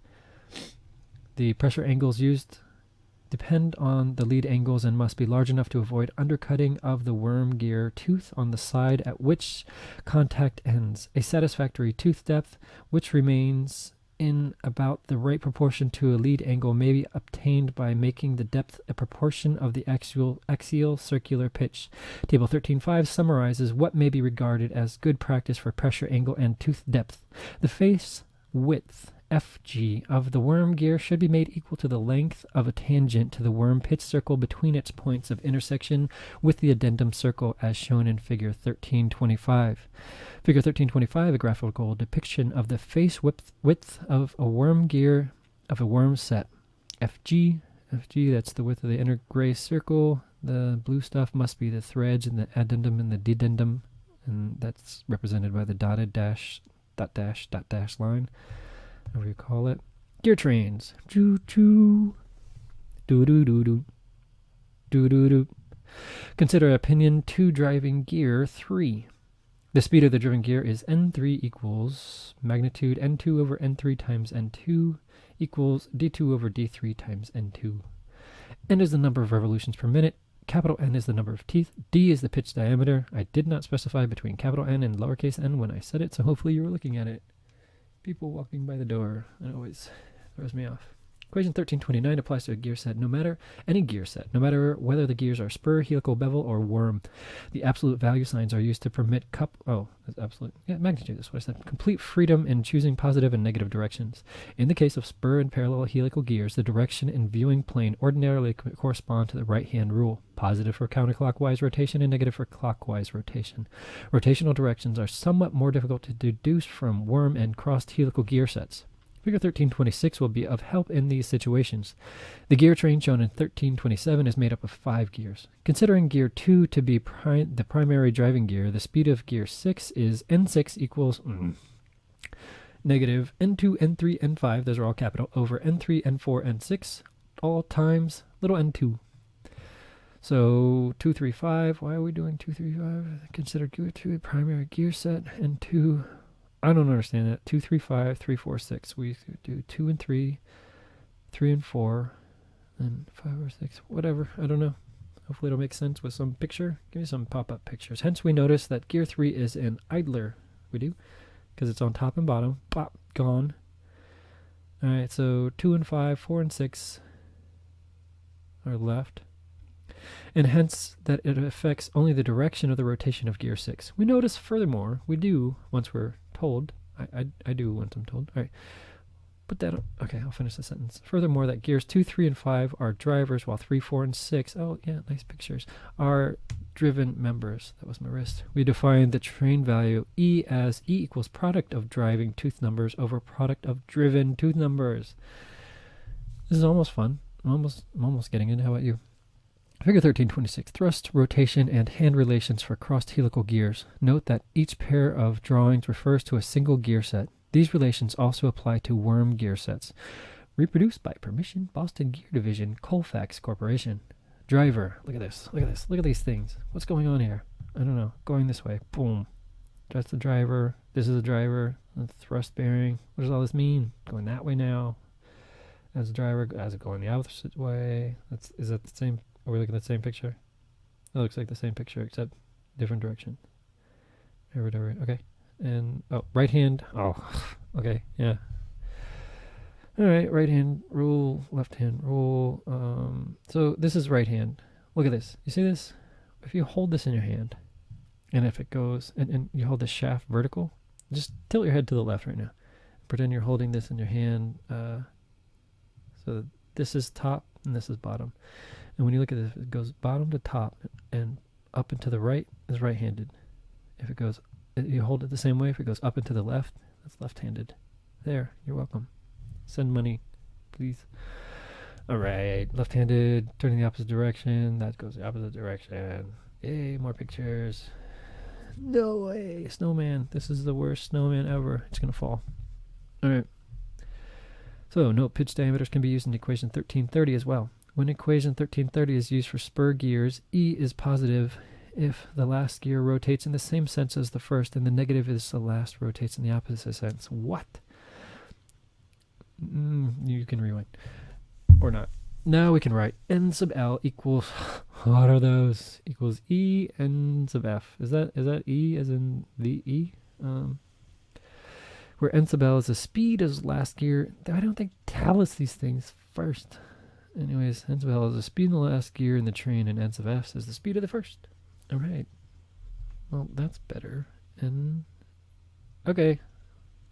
The pressure angles used depend on the lead angles and must be large enough to avoid undercutting of the worm gear tooth on the side at which contact ends. A satisfactory tooth depth, which remains in about the right proportion to a lead angle, may be obtained by making the depth a proportion of the axial circular pitch. Table 13.5 summarizes what may be regarded as good practice for pressure angle and tooth depth. The face width FG of the worm gear should be made equal to the length of a tangent to the worm pitch circle between its points of intersection with the addendum circle as shown in figure 13.25. Figure 13.25, a graphical depiction of the face width of a worm gear of a worm set. FG, that's the width of the inner gray circle. The blue stuff must be the threads and the addendum and the dedendum, and that's represented by the dotted dash, dot dash line. Whatever you call it. Gear trains. Choo-choo. Do-do-do-do. Do-do-do. Consider a pinion 2 driving gear 3. The speed of the driven gear is N3 equals magnitude N2 over N3 times N2 equals D2 over D3 times N2. N is the number of revolutions per minute. Capital N is the number of teeth. D is the pitch diameter. I did not specify between capital N and lowercase n when I said it, so hopefully you were looking at it. People walking by the door. It always throws me off. Equation 1329 applies to a gear set, any gear set, no matter whether the gears are spur, helical, bevel, or worm. The absolute value signs are used to permit magnitude, that's what I said. Complete freedom in choosing positive and negative directions. In the case of spur and parallel helical gears, the direction and viewing plane ordinarily correspond to the right-hand rule. Positive for counterclockwise rotation and negative for clockwise rotation. Rotational directions are somewhat more difficult to deduce from worm and crossed helical gear sets. Figure 1326 will be of help in these situations. The gear train shown in 1327 is made up of 5 gears. Considering gear 2 to be the primary driving gear, the speed of gear 6 is N6 equals negative N2, N3, N5, those are all capital, over N3, N4, N6, all times little n2. So 2, 3, 5, why are we doing 2, 3, 5? Consider gear 2 primary gear set, N2, I don't understand that. 2, 3, 5, 3, 4, 6. We do 2 and 3, 3 and 4, and 5 or 6, whatever, I don't know. Hopefully it'll make sense with some picture. Give me some pop-up pictures. Hence we notice that gear 3 is an idler. We do, because it's on top and bottom. Pop, gone. Alright, so 2 and 5, 4 and 6 are left. And hence that it affects only the direction of the rotation of gear 6. We notice furthermore, we do, once we're told, I do once I'm told. Alright, put that on. Okay, I'll finish the sentence. Furthermore, that gears 2, 3, and 5 are drivers, while 3, 4, and 6, oh yeah, nice pictures, are driven members. That was my wrist. We define the train value E as E equals product of driving tooth numbers over product of driven tooth numbers. This is almost fun. I'm almost getting in. How about you? Figure 1326, thrust, rotation, and hand relations for crossed helical gears. Note that each pair of drawings refers to a single gear set. These relations also apply to worm gear sets. Reproduced by permission, Boston Gear Division, Colfax Corporation. Driver, look at this, look at this, look at these things. What's going on here? I don't know. Going this way, boom. That's the driver, this is the driver, the thrust bearing. What does all this mean? Going that way now. As a driver, as it going the opposite way. Is that the same? Are we looking at the same picture? It looks like the same picture, except different direction. Okay. And, oh, right hand. Oh, okay, yeah. All right, right hand rule, left hand rule. So this is right hand. Look at this. You see this? If you hold this in your hand, and if it goes, and you hold the shaft vertical, just tilt your head to the left right now. Pretend you're holding this in your hand. So this is top, and this is bottom. And when you look at this, it goes bottom to top and up and to the right is right-handed. If it goes, you hold it the same way. If it goes up and to the left, that's left-handed. There, you're welcome. Send money, please. All right, left-handed, turning the opposite direction. That goes the opposite direction. Yay, more pictures. No way, snowman. This is the worst snowman ever. It's going to fall. All right. So, note pitch diameters can be used in equation 1330 as well. When equation 1330 is used for spur gears, E is positive if the last gear rotates in the same sense as the first, and the negative is the last rotates in the opposite sense. What? You can rewind. Or not. Now we can write N sub L equals, what are those? Equals E N sub F. Is that E as in the E? Where N sub L is the speed of last gear. I don't think tell us these things first. Anyways, N sub L is the speed of the last gear in the train, and N sub F is the speed of the first. All right. Well, that's better. And okay.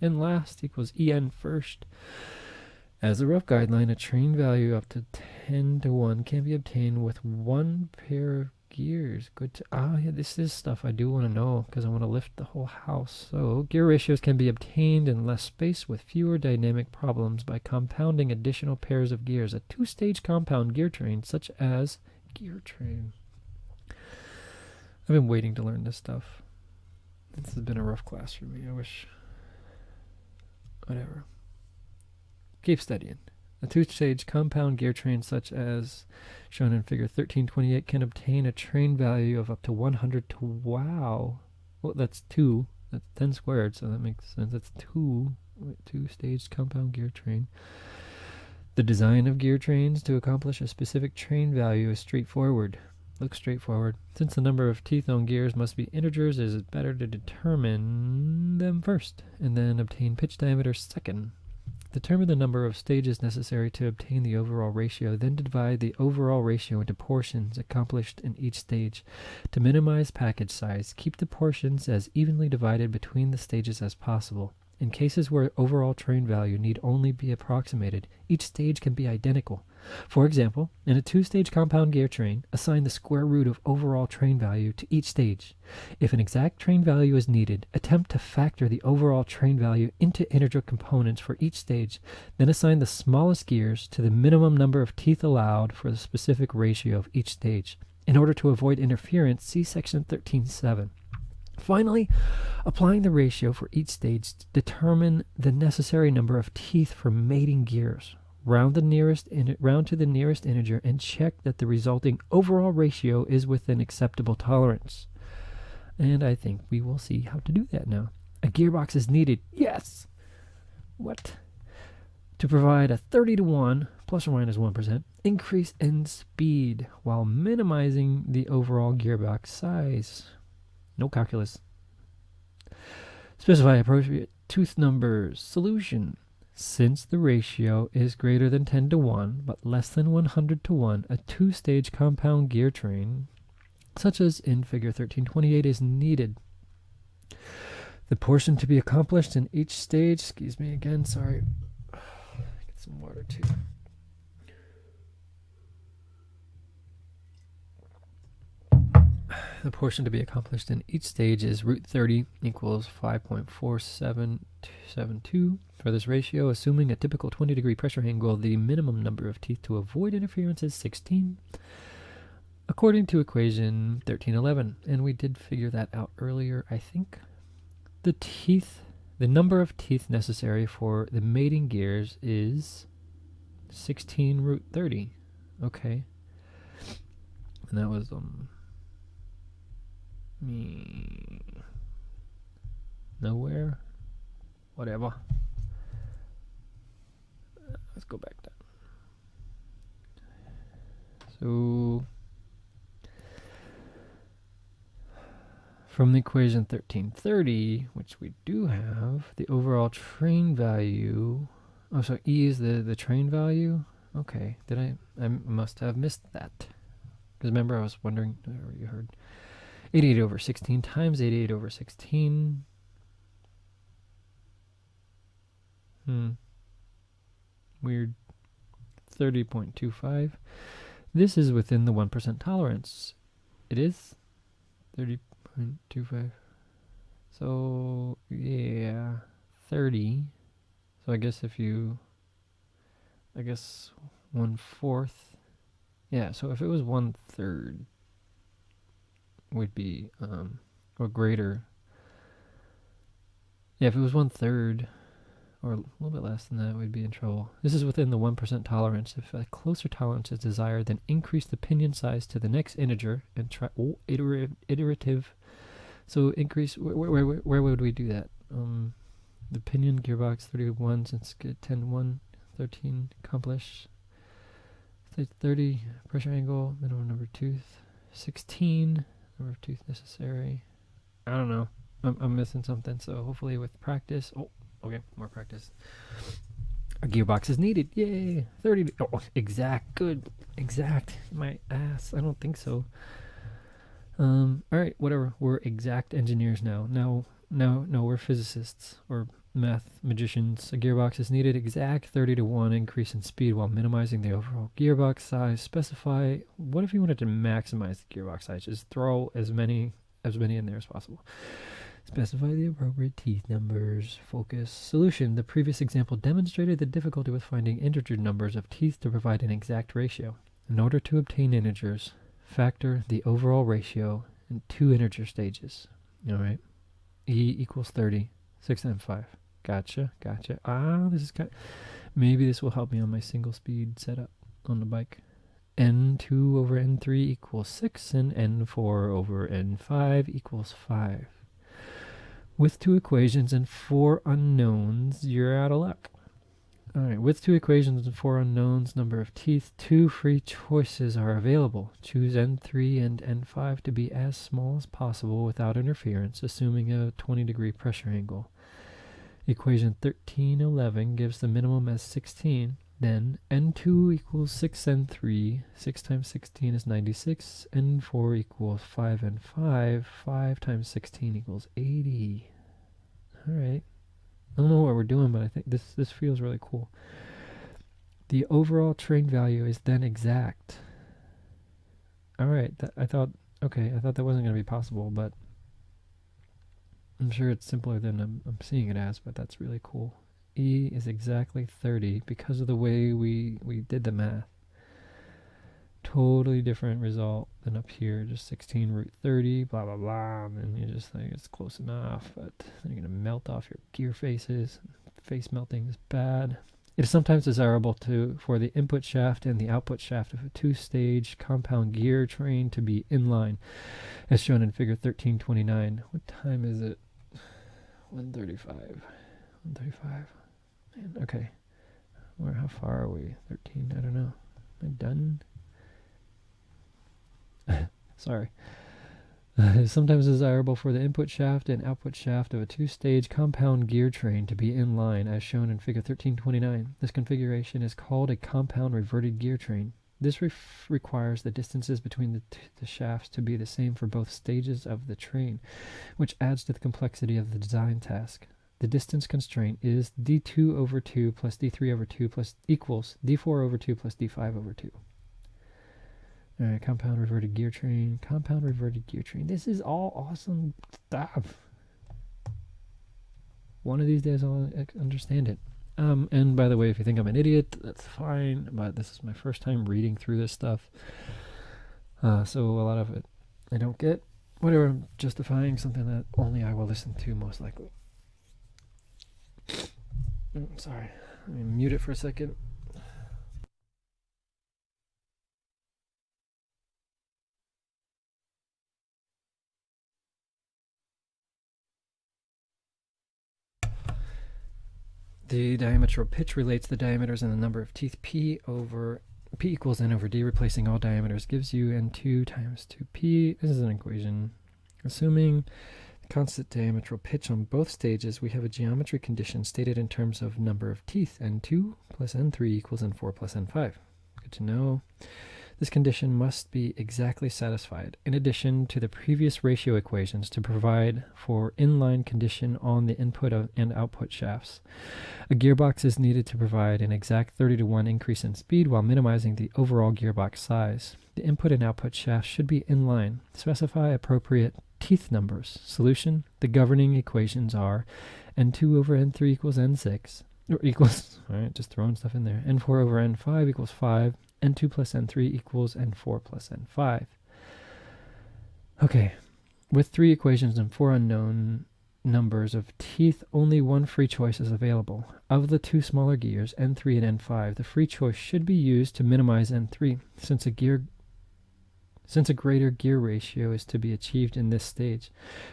N last equals EN first. As a rough guideline, a train value up to 10 to 1 can be obtained with one pair of gears. Good to, yeah, this is stuff I do want to know because I want to lift the whole house. So, gear ratios can be obtained in less space with fewer dynamic problems by compounding additional pairs of gears. A two-stage compound gear train, such as gear train. I've been waiting to learn this stuff. This has been a rough class for me. I wish... Whatever. Keep studying. A two-stage compound gear train such as shown in figure 1328 can obtain a train value of up to 100 to, wow. Well, that's 2. That's 10 squared, so that makes sense. That's 2-stage compound gear train. The design of gear trains to accomplish a specific train value is straightforward. Looks straightforward. Since the number of teeth on gears must be integers, it is better to determine them first, and then obtain pitch diameter second. Determine the number of stages necessary to obtain the overall ratio, then divide the overall ratio into portions accomplished in each stage. To minimize package size, keep the portions as evenly divided between the stages as possible. In cases where overall train value need only be approximated, each stage can be identical. For example, in a two-stage compound gear train, assign the square root of overall train value to each stage. If an exact train value is needed, attempt to factor the overall train value into integer components for each stage, then assign the smallest gears to the minimum number of teeth allowed for the specific ratio of each stage. In order to avoid interference, see section 13.7. Finally, applying the ratio for each stage, determine the necessary number of teeth for mating gears. Round to the nearest integer and check that the resulting overall ratio is within acceptable tolerance. And I think we will see how to do that now. A gearbox is needed. Yes! What? To provide a 30-to-1, plus or minus 1%, increase in speed while minimizing the overall gearbox size. No calculus. Specify appropriate tooth numbers. Solution. Since the ratio is greater than 10-to-1, but less than 100-to-1, a two-stage compound gear train, such as in Figure 1328, is needed. The portion to be accomplished in each stage, excuse me again, sorry. Get some water too. The portion to be accomplished in each stage is root 30 equals 5.4772. For this ratio, assuming a typical 20-degree pressure angle, the minimum number of teeth to avoid interference is 16, according to equation 1311. And we did figure that out earlier, I think. The number of teeth necessary for the mating gears is 16 root 30. Okay. And that was nowhere. Whatever. Let's go back down. So from the equation 1330, which we do have, the overall train value. Oh, so E is the train value? Okay. I must have missed that. Because remember, I was wondering, or you heard, 88 over 16 times 88 over 16. Weird. 30.25. This is within the 1% tolerance. It is 30.25. So, yeah, 30. So I guess 1/4. Yeah, so if it was 1/3, would be, or greater. Yeah, if it was 1/3, or a little bit less than that, we'd be in trouble. This is within the 1% tolerance. If a closer tolerance is desired, then increase the pinion size to the next integer and try iterative. So increase, where would we do that? The pinion gearbox 31, since 10-1, 13 accomplish. Stage 30, pressure angle, minimum number of tooth, 16, number of tooth necessary. I don't know. I'm missing something, so hopefully with practice. Oh, okay, more practice. A gearbox is needed. Yay! 30. Oh, exact. Good. Exact. My ass. I don't think so. All right, whatever. We're exact engineers now. No, we're physicists or math magicians. A gearbox is needed. Exact 30-to-1 increase in speed while minimizing the overall gearbox size. Specify. What if you wanted to maximize the gearbox size? Just throw as many in there as possible. Specify the appropriate teeth numbers. Focus. Solution. The previous example demonstrated the difficulty with finding integer numbers of teeth to provide an exact ratio. In order to obtain integers, factor the overall ratio in two integer stages. All right. E equals 30. 6 times 5. Gotcha. This is maybe this will help me on my single speed setup on the bike. N2 over N3 equals 6, and N4 over N5 equals 5. With two equations and 4 unknowns, you're out of luck. All right, with two equations and 4 unknowns, number of teeth, 2 free choices are available. Choose N3 and N5 to be as small as possible without interference, assuming a 20-degree pressure angle. Equation 1311 gives the minimum as 16. Then N2 equals 6N3. 6 times 16 is 96. N4 equals 5N5. 5 times 16 equals 80. All right. I don't know what we're doing, but I think this feels really cool. The overall train value is then exact. All right. I thought that wasn't going to be possible, but I'm sure it's simpler than I'm seeing it as, but that's really cool. E is exactly 30 because of the way we did the math. totally different result than up here, just 16 root 30, blah, blah, blah, and then you just think it's close enough, but then you're going to melt off your gear faces. Face melting is bad. It is sometimes desirable for the input shaft and the output shaft of a two-stage compound gear train to be in line, as shown in figure 1329. What time is it? 1:35. 1:35. Man, okay. How far are we? 13? I don't know. Am I done? Sorry. It is sometimes desirable for the input shaft and output shaft of a two-stage compound gear train to be in line, as shown in figure 1329. This configuration is called a compound reverted gear train. This requires the distances between the shafts to be the same for both stages of the train, which adds to the complexity of the design task. The distance constraint is d2 over 2 plus d3 over 2 plus equals d4 over 2 plus d5 over 2. All right, compound reverted gear train. Compound reverted gear train. This is all awesome stuff. One of these days I'll understand it. And by the way, if you think I'm an idiot, that's fine. But this is my first time reading through this stuff. So a lot of it I don't get. Whatever, I'm justifying something that only I will listen to, most likely. Sorry. Let me mute it for a second. The diametral pitch relates the diameters and the number of teeth P equals N over D, replacing all diameters gives you N2 times 2P. This is an equation. Assuming constant diametral pitch on both stages, we have a geometry condition stated in terms of number of teeth. N2 plus N3 equals N4 plus N5. Good to know. This condition must be exactly satisfied, in addition to the previous ratio equations, to provide for inline condition on the input and output shafts. A gearbox is needed to provide an exact 30-to-1 increase in speed while minimizing the overall gearbox size. The input and output shafts should be in line. Specify appropriate teeth numbers. Solution: the governing equations are N2 over N3 equals N6, or equals, alright, just throwing stuff in there, N4 over N5 equals 5, N2 plus N3 equals N4 plus N5. Okay, with 3 equations and 4 unknown numbers of teeth, only one free choice is available. Of the 2 smaller gears, N3 and N5, the free choice should be used to minimize N3, since a greater gear ratio is to be achieved in this stage.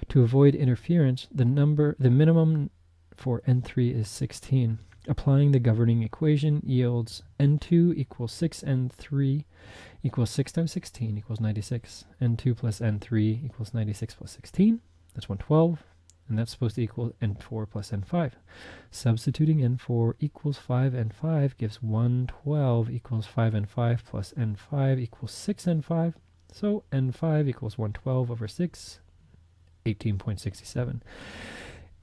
To avoid interference, the minimum for N3 is 16. Applying the governing equation yields N2 equals 6, N3 equals 6 times 16 equals 96. N2 plus N3 equals 96 plus 16. That's 112. And that's supposed to equal N4 plus N5. Substituting N4 equals 5 N5 gives 112 equals 5 N5 plus N5 equals 6 N5. So N5 equals 112 over 6, 18.67.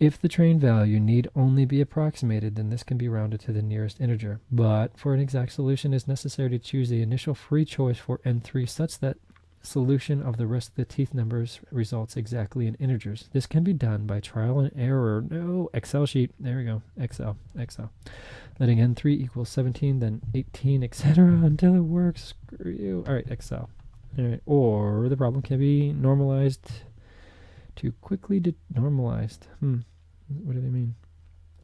If the train value need only be approximated, then this can be rounded to the nearest integer. But for an exact solution, it is necessary to choose the initial free choice for N3 such that solution of the rest of the teeth numbers results exactly in integers. This can be done by trial and error. No, Excel sheet. There we go. Excel. Letting N3 equal 17, then 18, etc. until it works. Screw you. All right, Excel. All right. Or the problem can be normalized to quickly normalized. What do they mean?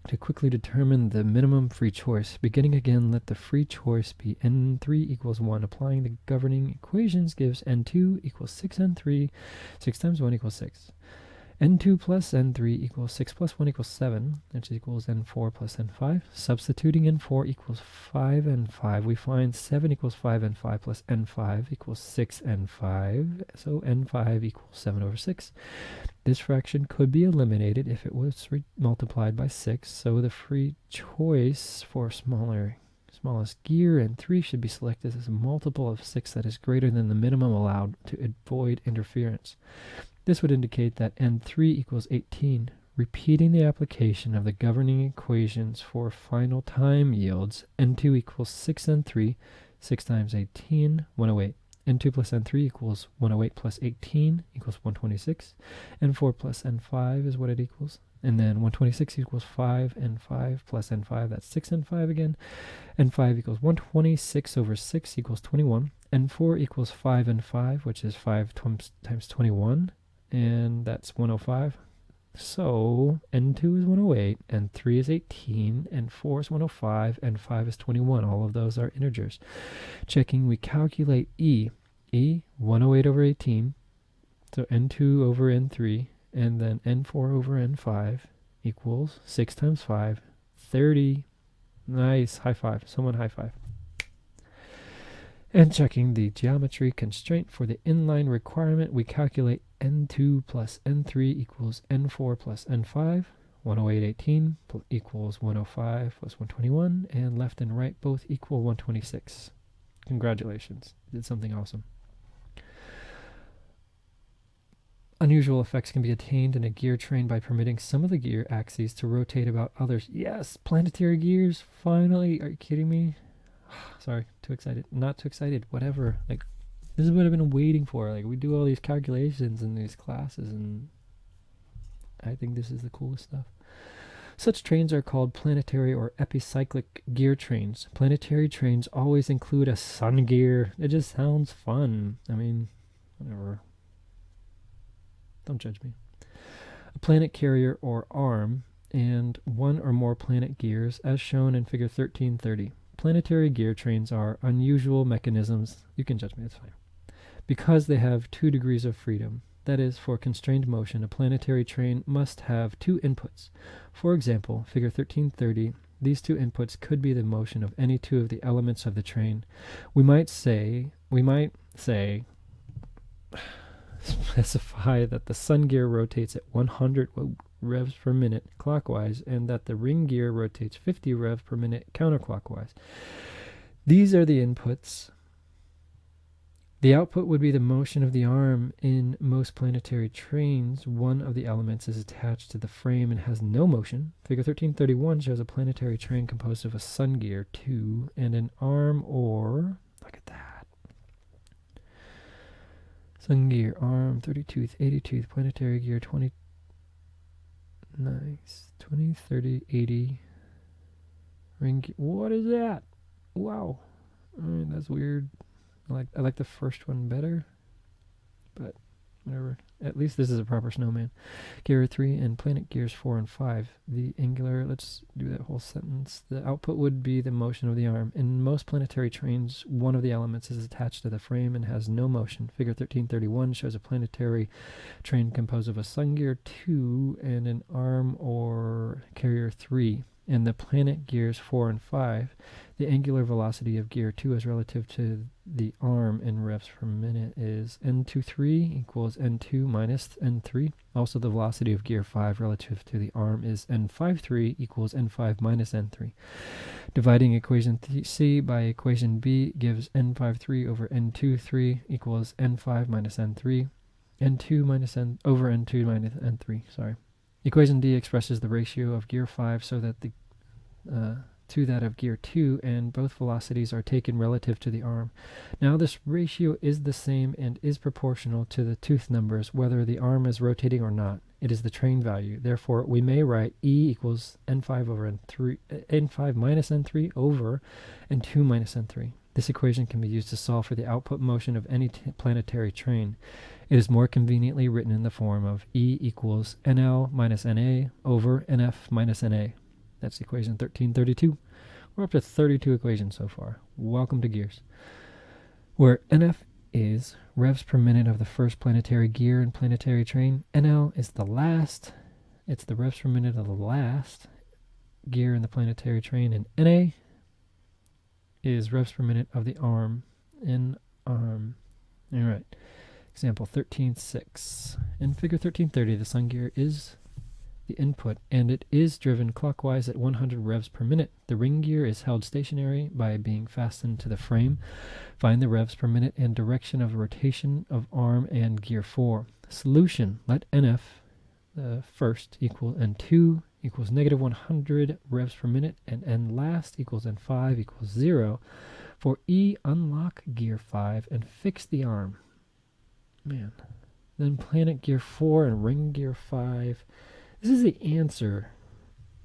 To quickly determine the minimum free choice. Beginning again, let the free choice be N3 equals 1. Applying the governing equations gives N2 equals 6N3. 6 times 1 equals 6. N2 plus N3 equals 6 plus 1 equals 7, which equals N4 plus N5. Substituting N4 equals 5 N5, we find 7 equals 5 N5 plus N5 equals 6 N5, so N5 equals 7 over 6. This fraction could be eliminated if it was multiplied by 6, so the free choice for smallest gear N3 should be selected as a multiple of 6 that is greater than the minimum allowed to avoid interference. This would indicate that N3 equals 18. Repeating the application of the governing equations for final time yields N2 equals 6N3, 6 times 18, 108. N2 plus N3 equals 108 plus 18 equals 126. N4 plus N5 is what it equals. And then 126 equals 5 N5 plus N5, that's 6 N5 again. N5 equals 126 over 6 equals 21. N4 equals 5 and 5, which is 5 times 21, and that's 105. So N2 is 108, N3 is 18, N4 is 105, and 5 is 21. All of those are integers. Checking, we calculate E. E, 108 over 18, so N2 over N3, and then N4 over N5 equals 6 times 5, 30. Nice, high five, someone high five. And checking the geometry constraint for the inline requirement, we calculate N2 plus N3 equals N4 plus N5. 108, 18 equals 105 plus 121, and left and right both equal 126. Congratulations, you did something awesome. Unusual effects can be attained in a gear train by permitting some of the gear axes to rotate about others. Yes, planetary gears, finally. Are you kidding me? Sorry, too excited. Not too excited, whatever. Like, this is what I've been waiting for. Like, we do all these calculations in these classes, and I think this is the coolest stuff. Such trains are called planetary or epicyclic gear trains. Planetary trains always include a sun gear. It just sounds fun. I mean, whatever. Don't judge me. A planet carrier or arm and one or more planet gears as shown in figure 1330. Planetary gear trains are unusual mechanisms. You can judge me, it's fine. Because they have 2 degrees of freedom. That is, for constrained motion, a planetary train must have 2 inputs. For example, figure 1330, these 2 inputs could be the motion of any 2 of the elements of the train. We might specify that the sun gear rotates at 100 revs per minute clockwise and that the ring gear rotates 50 revs per minute counterclockwise. These are the inputs. The output would be the motion of the arm. In most planetary trains, one of the elements is attached to the frame and has no motion. Figure 1331 shows a planetary train composed of a sun gear 2 and an arm or... Look at that. Sun gear, arm, 30 tooth, 80 tooth, planetary gear, 20. Nice. 20, 30, 80. Ring gear. What is that? Wow. That's weird. I like the first one better. But whatever. At least this is a proper snowman. Gear 3 and planet gears 4 and 5. The angular, let's do that whole sentence. The output would be the motion of the arm. In most planetary trains, one of the elements is attached to the frame and has no motion. Figure 1331 shows a planetary train composed of a sun gear 2 and an arm or carrier 3. In the planet gears 4 and 5, the angular velocity of gear 2 as relative to the arm in revs per minute is N23 equals N2 minus N3. Also, the velocity of gear 5 relative to the arm is N53 equals N5 minus N3. Dividing equation C by equation B gives N53 over N23 equals N5 minus N3. N2 minus N over N2 minus N3, sorry. Equation D expresses the ratio of gear 5 so that to that of gear 2, and both velocities are taken relative to the arm. Now this ratio is the same and is proportional to the tooth numbers, whether the arm is rotating or not. It is the train value. Therefore, we may write E equals N5 over N3, N5 minus N3 over N2 minus N3. This equation can be used to solve for the output motion of any planetary train. It is more conveniently written in the form of E equals NL minus NA over NF minus NA. That's equation 1332. We're up to 32 equations so far. Welcome to Gears. Where NF is revs per minute of the first planetary gear and planetary train, NL is the last. It's the revs per minute of the last gear in the planetary train, and NA is revs per minute of the arm in arm. All right. Example 13.6. In figure 1330, the sun gear is the input, and it is driven clockwise at 100 revs per minute. The ring gear is held stationary by being fastened to the frame. Find the revs per minute and direction of rotation of arm and gear 4. Solution. Let NF, the first, equal N2 equals negative 100 revs per minute, and N last equals N5 equals 0. For E, unlock gear 5 and fix the arm. Man. Then planet gear 4 and ring gear 5. This is the answer.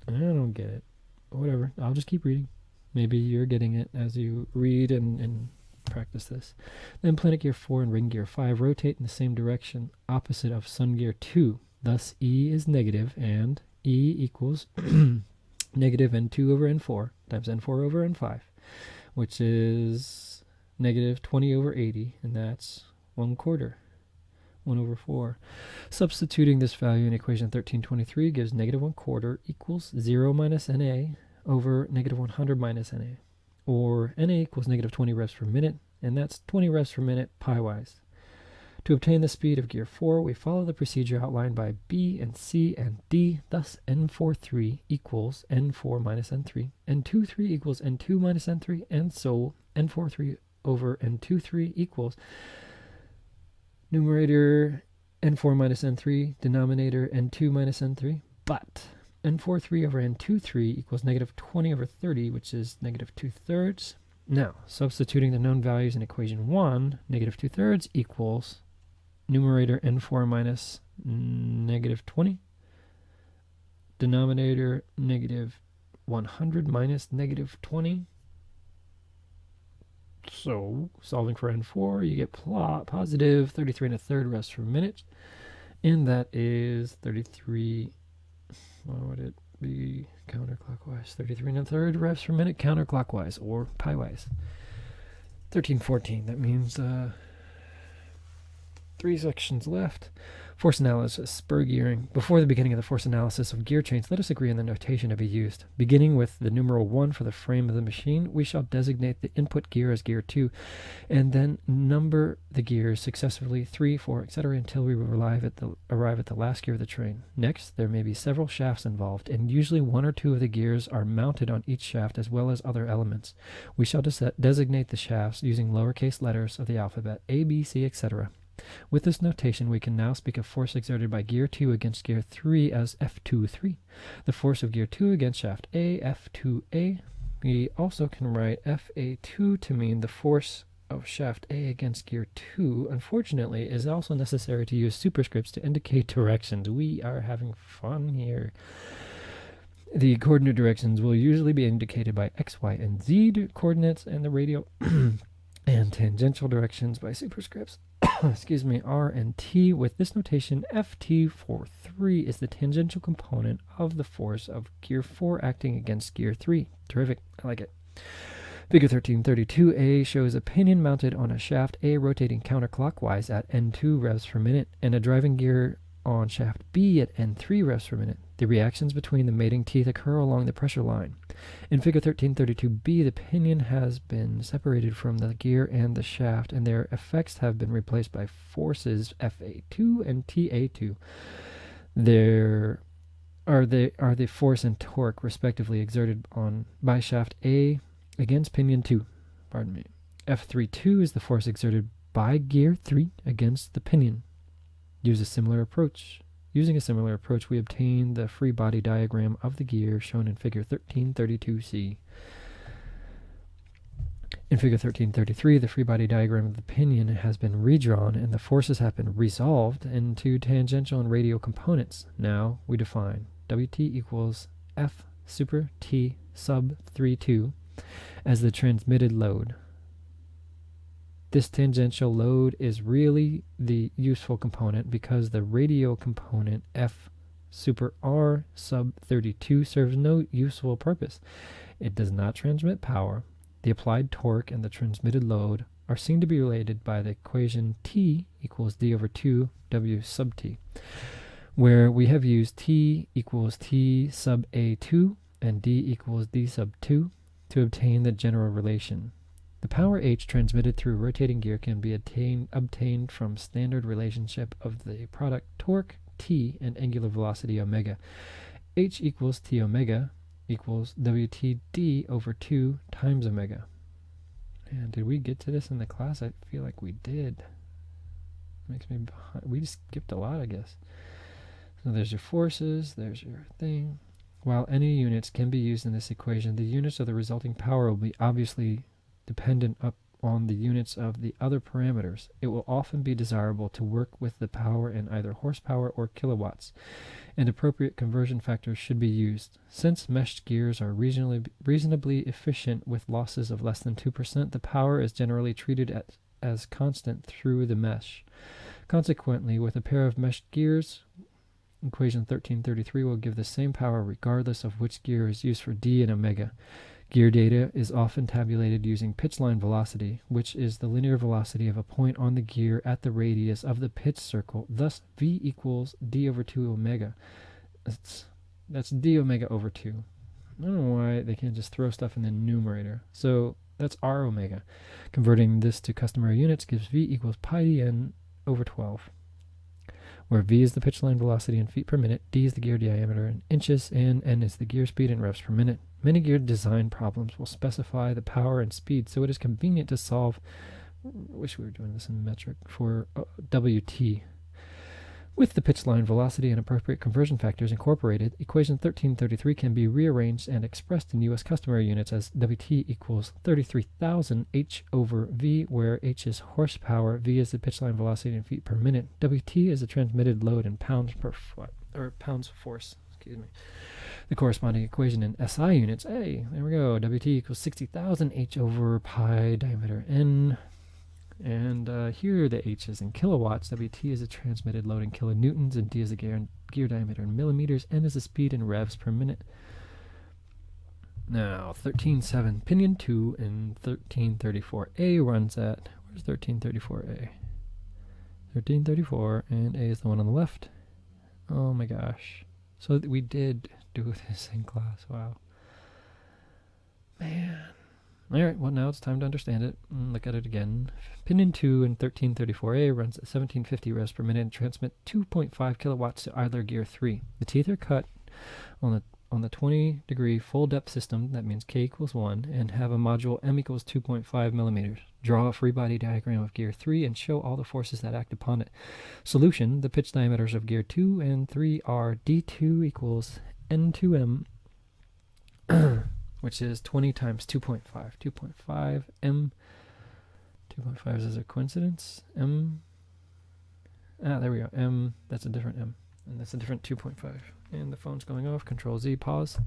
I don't get it. Whatever. I'll just keep reading. Maybe you're getting it as you read and practice this. Then Planet Gear 4 and Ring Gear 5 rotate in the same direction, opposite of Sun Gear 2. Thus, E is negative, and E equals negative N2 over N4 times N4 over N5, which is negative 20 over 80, and that's 1/4. 1 over 4. Substituting this value in equation 1323 gives negative 1/4 equals 0 minus NA over negative 100 minus NA. Or NA equals negative 20 revs per minute, and that's 20 revs per minute pi-wise. To obtain the speed of Gear 4, we follow the procedure outlined by B and C and D. Thus, N43 equals N4 minus N3, N23 equals N2 minus N3, and so N43 over N23 equals numerator N4 minus N3, denominator N2 minus N3, but N43 over N23 equals negative 20 over 30, which is negative 2/3. Now, substituting the known values in equation 1, negative 2/3 equals numerator N4 minus negative 20, denominator negative 100 minus negative 20. So, solving for N4, you get positive 33 1/3 revs per minute, and that is 33, what would it be counterclockwise? 33 1/3 revs per minute counterclockwise, or pi-wise. 1314, that means 3 sections left. Force analysis, spur gearing. Before the beginning of the force analysis of gear chains, let us agree on the notation to be used. Beginning with the numeral 1 for the frame of the machine, we shall designate the input gear as gear 2, and then number the gears successively 3, 4, etc. until we arrive at the last gear of the train. Next, there may be several shafts involved, and usually 1 or 2 of the gears are mounted on each shaft as well as other elements. We shall designate the shafts using lowercase letters of the alphabet, A, B, C, etc. With this notation, we can now speak of force exerted by Gear 2 against Gear 3 as F23. The force of Gear 2 against shaft A, F2A. We also can write FA2 to mean the force of shaft A against Gear 2. Unfortunately, it is also necessary to use superscripts to indicate directions. We are having fun here. The coordinate directions will usually be indicated by X, Y, and Z coordinates, and the radial and tangential directions by superscripts. Excuse me, R and T. With this notation, FT43 is the tangential component of the force of Gear 4 acting against Gear 3. Terrific. I like it. Figure 1332A shows a pinion mounted on a shaft A rotating counterclockwise at N2 revs per minute and a driving gear on shaft B at N3 revs per minute. The reactions between the mating teeth occur along the pressure line. In Figure 1332B, the pinion has been separated from the gear and the shaft, and their effects have been replaced by forces FA2 and TA2. There are the force and torque, respectively, exerted by shaft A against pinion 2. Pardon me. F32 is the force exerted by gear 3 against the pinion. Using a similar approach, we obtain the free body diagram of the gear shown in Figure 1332C. In Figure 1333, the free body diagram of the pinion has been redrawn and the forces have been resolved into tangential and radial components. Now we define Wt equals F super T sub 32 as the transmitted load. This tangential load is really the useful component because the radial component F super R sub 32 serves no useful purpose. It does not transmit power. The applied torque and the transmitted load are seen to be related by the equation T equals D over 2 W sub T, where we have used T equals T sub A2 and D equals D sub 2 to obtain the general relation. The power H transmitted through rotating gear can be obtained from standard relationship of the product torque T and angular velocity omega. H equals T omega equals WTD over 2 times omega. And did we get to this in the class? I feel like we did. Makes me behind. We just skipped a lot, I guess. So there's your forces, there's your thing. While any units can be used in this equation, the units of the resulting power will be obviously dependent on the units of the other parameters. It will often be desirable to work with the power in either horsepower or kilowatts, and appropriate conversion factors should be used. Since meshed gears are reasonably efficient with losses of less than 2%, the power is generally treated as constant through the mesh. Consequently, with a pair of meshed gears, equation 1333 will give the same power regardless of which gear is used for D and omega. Gear data is often tabulated using pitch line velocity, which is the linear velocity of a point on the gear at the radius of the pitch circle. Thus, V equals D over 2 omega. That's D omega over 2. I don't know why they can't just throw stuff in the numerator. So that's R omega. Converting this to customary units gives V equals pi dn over 12, where V is the pitch line velocity in feet per minute, D is the gear diameter in inches, and N is the gear speed in revs per minute. Many gear design problems will specify the power and speed, so it is convenient to solve, wish we were doing this in metric, for WT. With the pitch line velocity and appropriate conversion factors incorporated, equation 1333 can be rearranged and expressed in US customary units as WT equals 33,000 H over V, where H is horsepower, V is the pitch line velocity in feet per minute, WT is the transmitted load in pounds per foot, or pounds force, excuse me. The corresponding equation in SI units, hey, there we go, WT equals 60,000 H over pi diameter N. And here the H is in kilowatts, WT is the transmitted load in kilonewtons, and D is the gear diameter in millimeters, N is the speed in revs per minute. Now, 13.7, pinion 2 and 1334A runs at, where's 1334A? 1334, and A is the one on the left. Oh my gosh. So we did do this in class, wow. Man. Alright, well now it's time to understand it. Look at it again. Pinion 2 in 1334A runs at 1750 revs per minute and transmit 2.5 kilowatts to idler gear 3. The teeth are cut on the 20 degree full depth system, that means K equals 1, and have a module M equals 2.5 millimeters. Draw a free body diagram of gear 3 and show all the forces that act upon it. Solution, the pitch diameters of gear 2 and 3 are D2 equals N2M, which is 20 times 2.5. 2.5 M. 2.5 is a coincidence. M. There we go. M. That's a different M. And that's a different 2.5. And the phone's going off. Control Z. Pause.